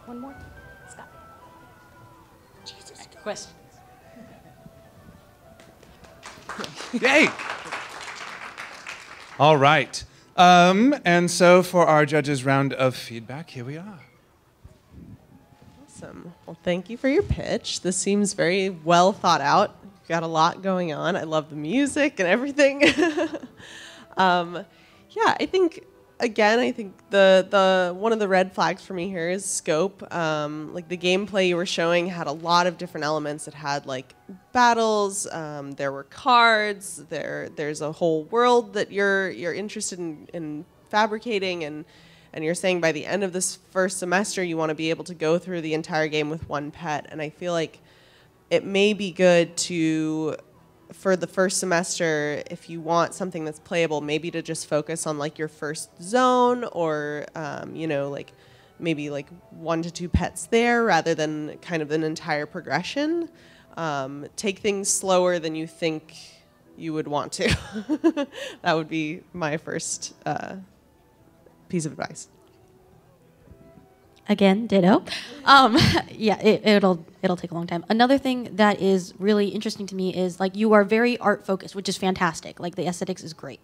One more? Scott. Jesus. Question. Yay! All right. And so for our judges' round of feedback, here we are. Awesome. Well, thank you for your pitch. This seems very well thought out. You've got a lot going on. I love the music and everything. Yeah, I think the one of the red flags for me here is scope. Like the gameplay you were showing had a lot of different elements. It had like battles. There were cards. There's a whole world that you're interested in fabricating, and you're saying by the end of this first semester you want to be able to go through the entire game with one pet. And I feel like it may be good to, for the first semester, if you want something that's playable, maybe to just focus on like your first zone, or you know, like maybe like 1 to 2 pets there rather than kind of an entire progression. Take things slower than you think you would want to. That would be my first piece of advice. Again, ditto. Yeah, it'll take a long time. Another thing that is really interesting to me is like you are very art focused, which is fantastic. Like the aesthetics is great.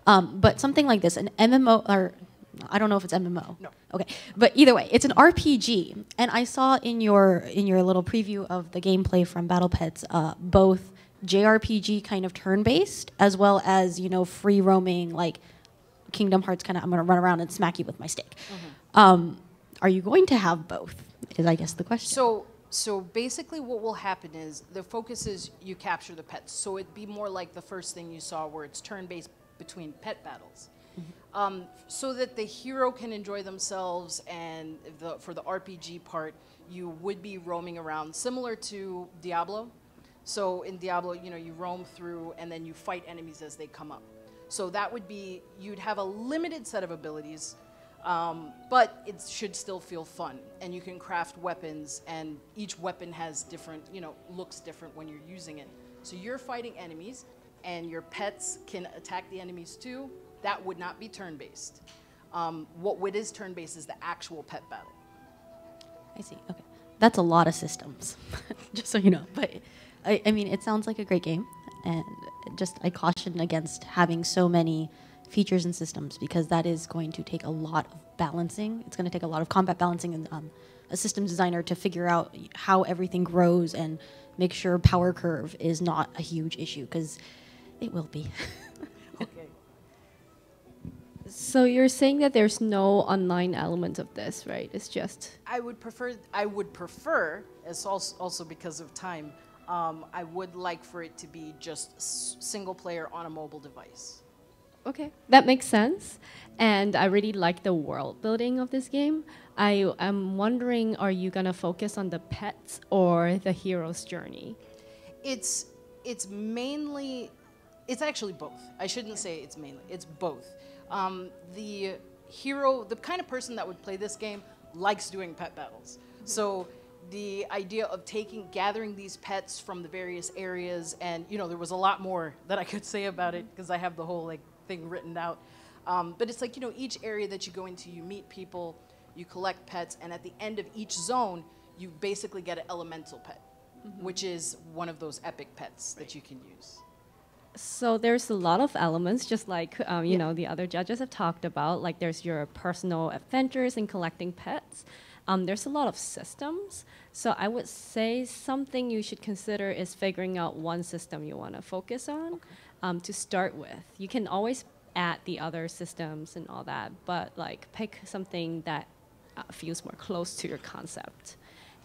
But something like this, an MMO, or I don't know if it's MMO. No. Okay, but either way, it's an RPG, and I saw in your little preview of the gameplay from BattlePets, both JRPG kind of turn-based as well as free roaming like Kingdom Hearts kind of. I'm gonna run around and smack you with my stick. Mm-hmm. Are you going to have both? Is I guess the question. So basically what will happen is the focus is you capture the pets. So it'd be more like the first thing you saw where it's turn-based between pet battles. Mm-hmm. So that the hero can enjoy themselves, and for the RPG part, you would be roaming around similar to Diablo. So in Diablo, you roam through and then you fight enemies as they come up. So that would be, you'd have a limited set of abilities, but it should still feel fun, and you can craft weapons, and each weapon has different, looks different when you're using it. So you're fighting enemies, and your pets can attack the enemies too. That would not be turn-based. What is turn-based is the actual pet battle. I see. Okay, that's a lot of systems, just so you know. But I mean, it sounds like a great game, and just I caution against having so many features and systems, because that is going to take a lot of balancing. It's going to take a lot of combat balancing and a systems designer to figure out how everything grows and make sure power curve is not a huge issue, because it will be. Okay. So you're saying that there's no online element of this, right? It's just. I would prefer, as also because of time, I would like for it to be just single player on a mobile device. Okay, that makes sense. And I really like the world building of this game. I am wondering, are you gonna focus on the pets or the hero's journey? It's actually both. I shouldn't say it's mainly, it's both. The hero, the kind of person that would play this game likes doing pet battles. So the idea of gathering these pets from the various areas, and there was a lot more that I could say about it because I have the whole thing written out. But it's like, each area that you go into, you meet people, you collect pets, and at the end of each zone, you basically get an elemental pet, which is one of those epic pets that you can use. So there's a lot of elements, just like the other judges have talked about. Like there's your personal adventures in collecting pets. There's a lot of systems. So I would say something you should consider is figuring out one system you want to focus on to start with. You can always add the other systems and all that, but pick something that feels more close to your concept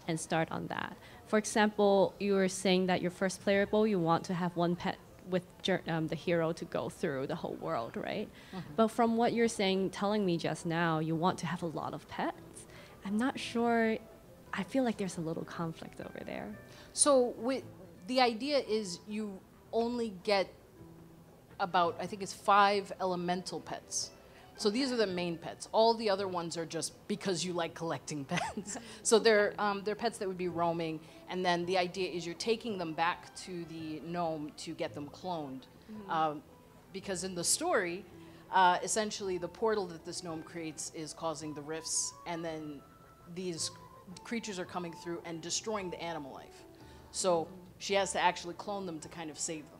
and start on that. For example, you were saying that your first playable, you want to have one pet with the hero to go through the whole world, right? But from what you're telling me just now, you want to have a lot of pets. I'm not sure. I feel like there's a little conflict over there. So the idea is you only get about, I think it's 5 elemental pets. So these are the main pets. All the other ones are just because you like collecting pets. So they're pets that would be roaming, and then the idea is you're taking them back to the gnome to get them cloned. Because in the story, essentially the portal that this gnome creates is causing the rifts, and then these creatures are coming through and destroying the animal life. So she has to actually clone them to kind of save them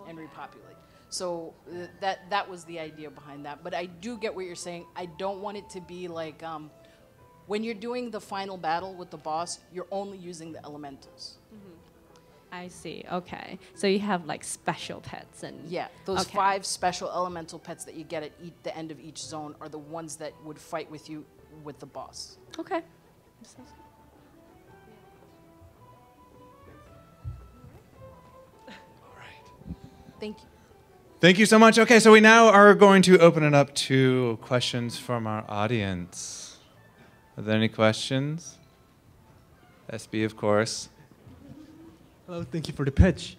and repopulate. So that was the idea behind that. But I do get what you're saying. I don't want it to be like when you're doing the final battle with the boss, you're only using the elementals. I see. Okay. So you have like special pets and yeah, those 5 special elemental pets that you get at the end of each zone are the ones that would fight with you with the boss. Okay. Thank you. Thank you so much. Okay, so we now are going to open it up to questions from our audience. Are there any questions? SB, of course. Hello, thank you for the pitch.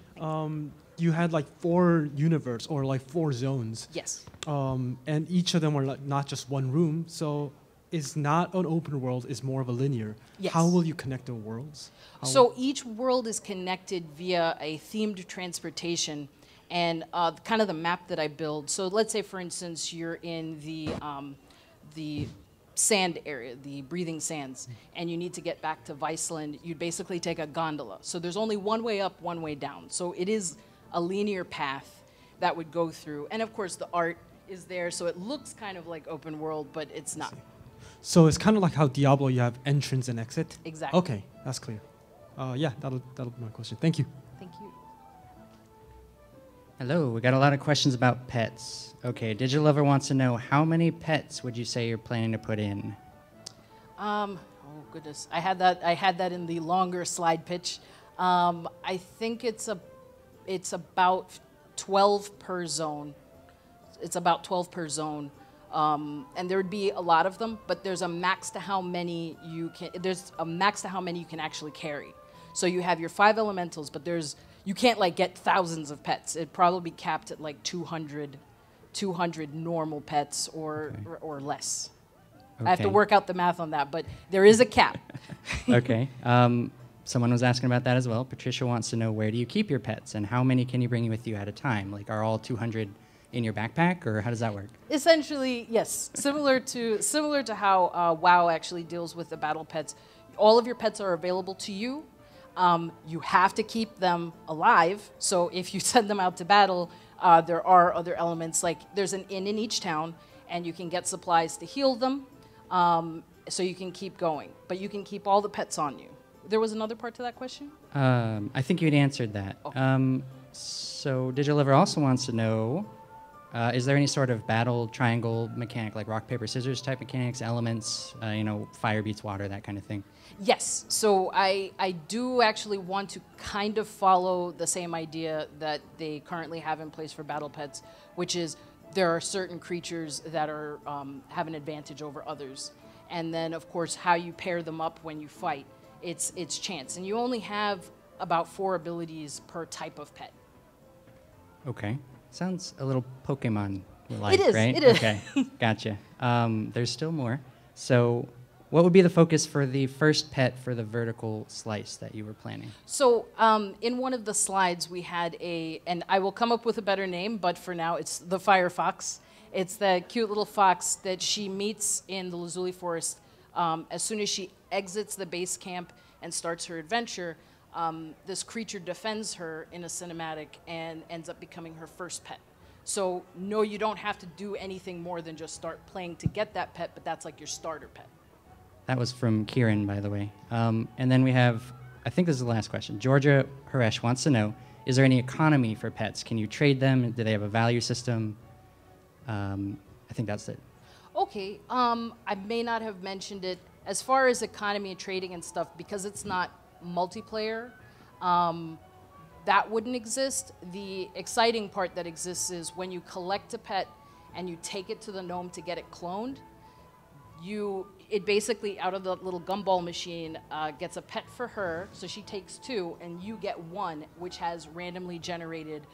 You had like 4 universe or like 4 zones. Yes. And each of them are like not just one room, so it's not an open world, it's more of a linear. Yes. How will you connect the worlds? So each world is connected via a themed transportation and kind of the map that I build. So let's say, for instance, you're in the sand area, the breathing sands, and you need to get back to Viceland. You'd basically take a gondola. So there's only one way up, one way down. So it is a linear path that would go through. And of course, the art is there, so it looks kind of like open world, but it's not. So it's kind of like how Diablo, you have entrance and exit? Exactly. Okay, that's clear. Yeah, that'll be my question. Thank you. Thank you. Hello, we got a lot of questions about pets. Okay, Digital Lover wants to know, how many pets would you say you're planning to put in? Oh goodness, I had that in the longer slide pitch. I think it's about 12 per zone. It's about 12 per zone. And there would be a lot of them, but there's a max to how many you can actually carry. So you have your 5 elementals, but you can't like get thousands of pets. It'd probably be capped at like 200 normal pets or less. Okay. I have to work out the math on that, but there is a cap. Okay. Someone was asking about that as well. Patricia wants to know, where do you keep your pets and how many can you bring with you at a time? Like, are all 200 in your backpack, or how does that work? Essentially, yes. Similar to how WoW actually deals with the battle pets. All of your pets are available to you. You have to keep them alive. So if you send them out to battle, there are other elements. Like there's an inn in each town, and you can get supplies to heal them. So you can keep going, but you can keep all the pets on you. There was another part to that question? I think you'd answered that. Oh. So Digital Lover also wants to know, is there any sort of battle triangle mechanic, like rock, paper, scissors type mechanics, elements, fire beats water, that kind of thing? Yes. So I do actually want to kind of follow the same idea that they currently have in place for battle pets, which is there are certain creatures that are have an advantage over others. And then, of course, how you pair them up when you fight, it's chance. And you only have about 4 abilities per type of pet. Okay. Sounds a little Pokemon-like, right? It is. Okay, gotcha. There's still more. So what would be the focus for the first pet for the vertical slice that you were planning? So in one of the slides, we had and I will come up with a better name, but for now, it's the Fire Fox. It's the cute little fox that she meets in the Lazuli Forest. As soon as she exits the base camp and starts her adventure, this creature defends her in a cinematic and ends up becoming her first pet. So no, you don't have to do anything more than just start playing to get that pet, but that's like your starter pet. That was from Kieran, by the way. And then we have, I think this is the last question. Georgia Haresh wants to know, is there any economy for pets? Can you trade them? Do they have a value system? I think that's it. Okay, I may not have mentioned it. As far as economy and trading and stuff, because it's not multiplayer, that wouldn't exist. The exciting part that exists is when you collect a pet and you take it to the gnome to get it cloned, it basically, out of the little gumball machine, gets a pet for her, so she takes 2, and you get 1, which has randomly generated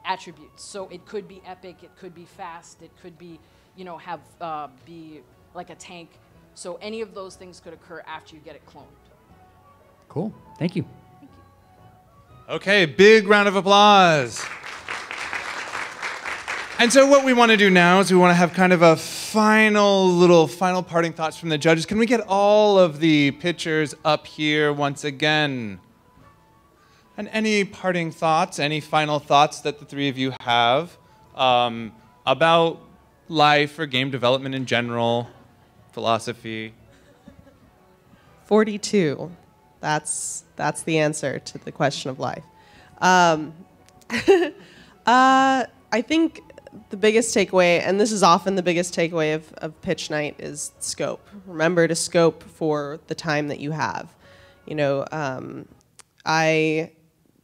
attributes. So it could be epic, it could be fast, it could be, be like a tank. So any of those things could occur after you get it cloned. Cool. Thank you. Okay, big round of applause. And so what we want to do now is we want to have kind of a final parting thoughts from the judges. Can we get all of the pictures up here once again? And any parting thoughts, any final thoughts that the 3 of you have about life or game development in general, philosophy? 42. That's the answer to the question of life. I think the biggest takeaway, and this is often the biggest takeaway of pitch night, is scope. Remember to scope for the time that you have. I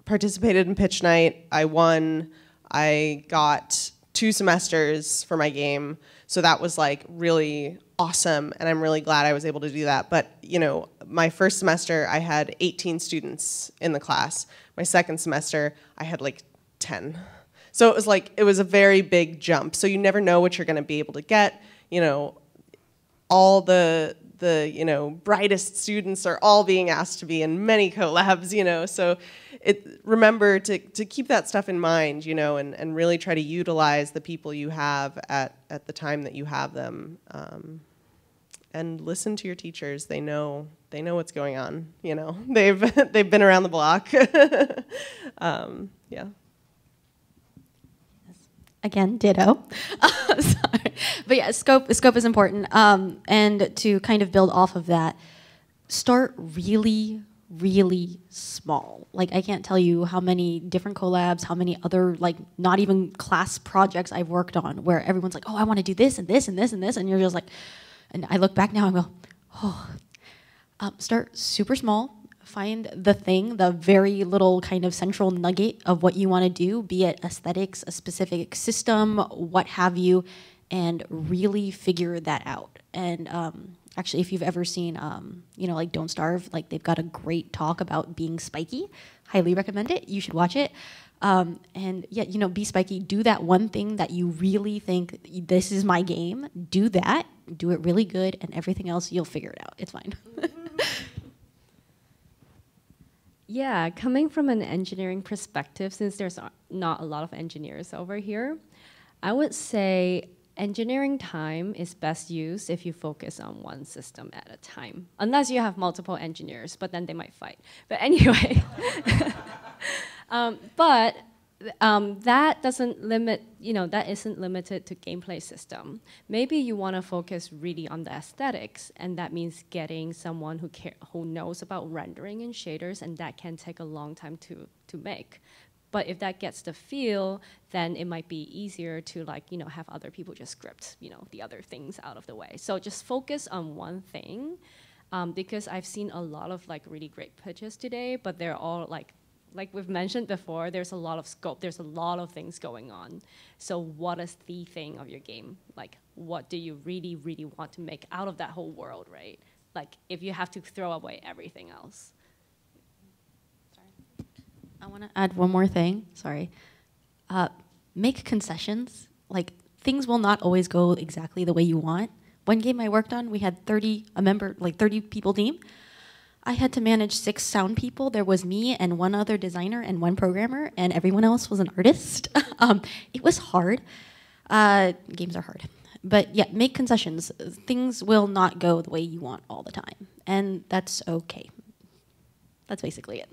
participated in pitch night. I won. I got 2 semesters for my game, so that was like really awesome, and I'm really glad I was able to do that. But my first semester I had 18 students in the class. My second semester I had like 10. So it was a very big jump. So you never know what you're going to be able to get. All the brightest students are all being asked to be in many collabs. So remember to keep that stuff in mind, and really try to utilize the people you have at the time that you have them, and listen to your teachers. They know what's going on. They've been around the block. Yeah. Again, ditto. Sorry. But yeah, scope is important. And to kind of build off of that, start really, really small. Like, I can't tell you how many different collabs, how many other, not even class projects I've worked on where everyone's like, oh, I want to do this and this and this and this. And you're just like, and I look back now and go, oh. Start super small. Find the thing, the very little kind of central nugget of what you want to do, be it aesthetics, a specific system, what have you, and really figure that out. And actually, if you've ever seen, like Don't Starve, they've got a great talk about being spiky. Highly recommend it. You should watch it. And yeah, be spiky. Do that one thing that you really think, this is my game. Do that. Do it really good, and everything else, you'll figure it out. It's fine. Yeah, coming from an engineering perspective, since there's not a lot of engineers over here, I would say engineering time is best used if you focus on one system at a time, unless you have multiple engineers, but then they might fight. But anyway, that doesn't limit, that isn't limited to gameplay system. Maybe you want to focus really on the aesthetics, and that means getting someone who knows about rendering and shaders, and that can take a long time to make. But if that gets the feel, then it might be easier to have other people just script, the other things out of the way. So just focus on one thing, because I've seen a lot of really great pitches today, but they're all like we've mentioned before, there's a lot of scope, there's a lot of things going on. So what is the thing of your game? What do you really, really want to make out of that whole world, right? If you have to throw away everything else. Sorry. I want to add one more thing, sorry. Make concessions. Things will not always go exactly the way you want. One game I worked on, we had 30 people team. I had to manage 6 sound people. There was me and one other designer and one programmer, and everyone else was an artist. It was hard. Games are hard. But yeah, make concessions. Things will not go the way you want all the time, and that's okay. That's basically it.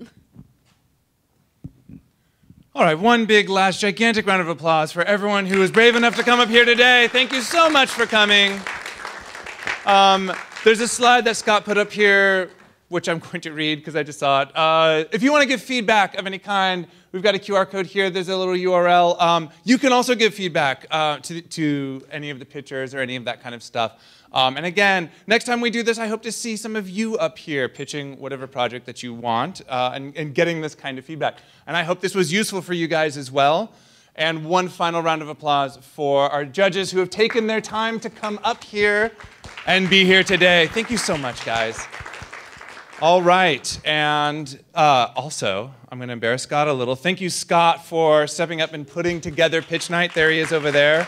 All right, one big last gigantic round of applause for everyone who was brave enough to come up here today. Thank you so much for coming. There's a slide that Scott put up here, which I'm going to read because I just saw it. If you want to give feedback of any kind, we've got a QR code here. There's a little URL. You can also give feedback to any of the pictures or any of that kind of stuff. And again, next time we do this, I hope to see some of you up here pitching whatever project that you want and getting this kind of feedback. And I hope this was useful for you guys as well. And one final round of applause for our judges who have taken their time to come up here and be here today. Thank you so much, guys. All right, and also, I'm going to embarrass Scott a little. Thank you, Scott, for stepping up and putting together Pitch Night. There he is over there.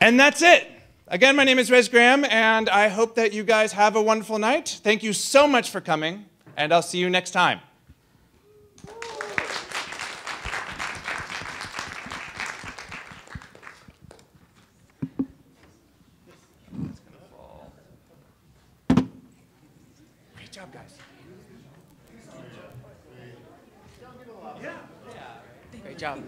And that's it. Again, my name is Rez Graham, and I hope that you guys have a wonderful night. Thank you so much for coming, and I'll see you next time. Great job, guys. Great job.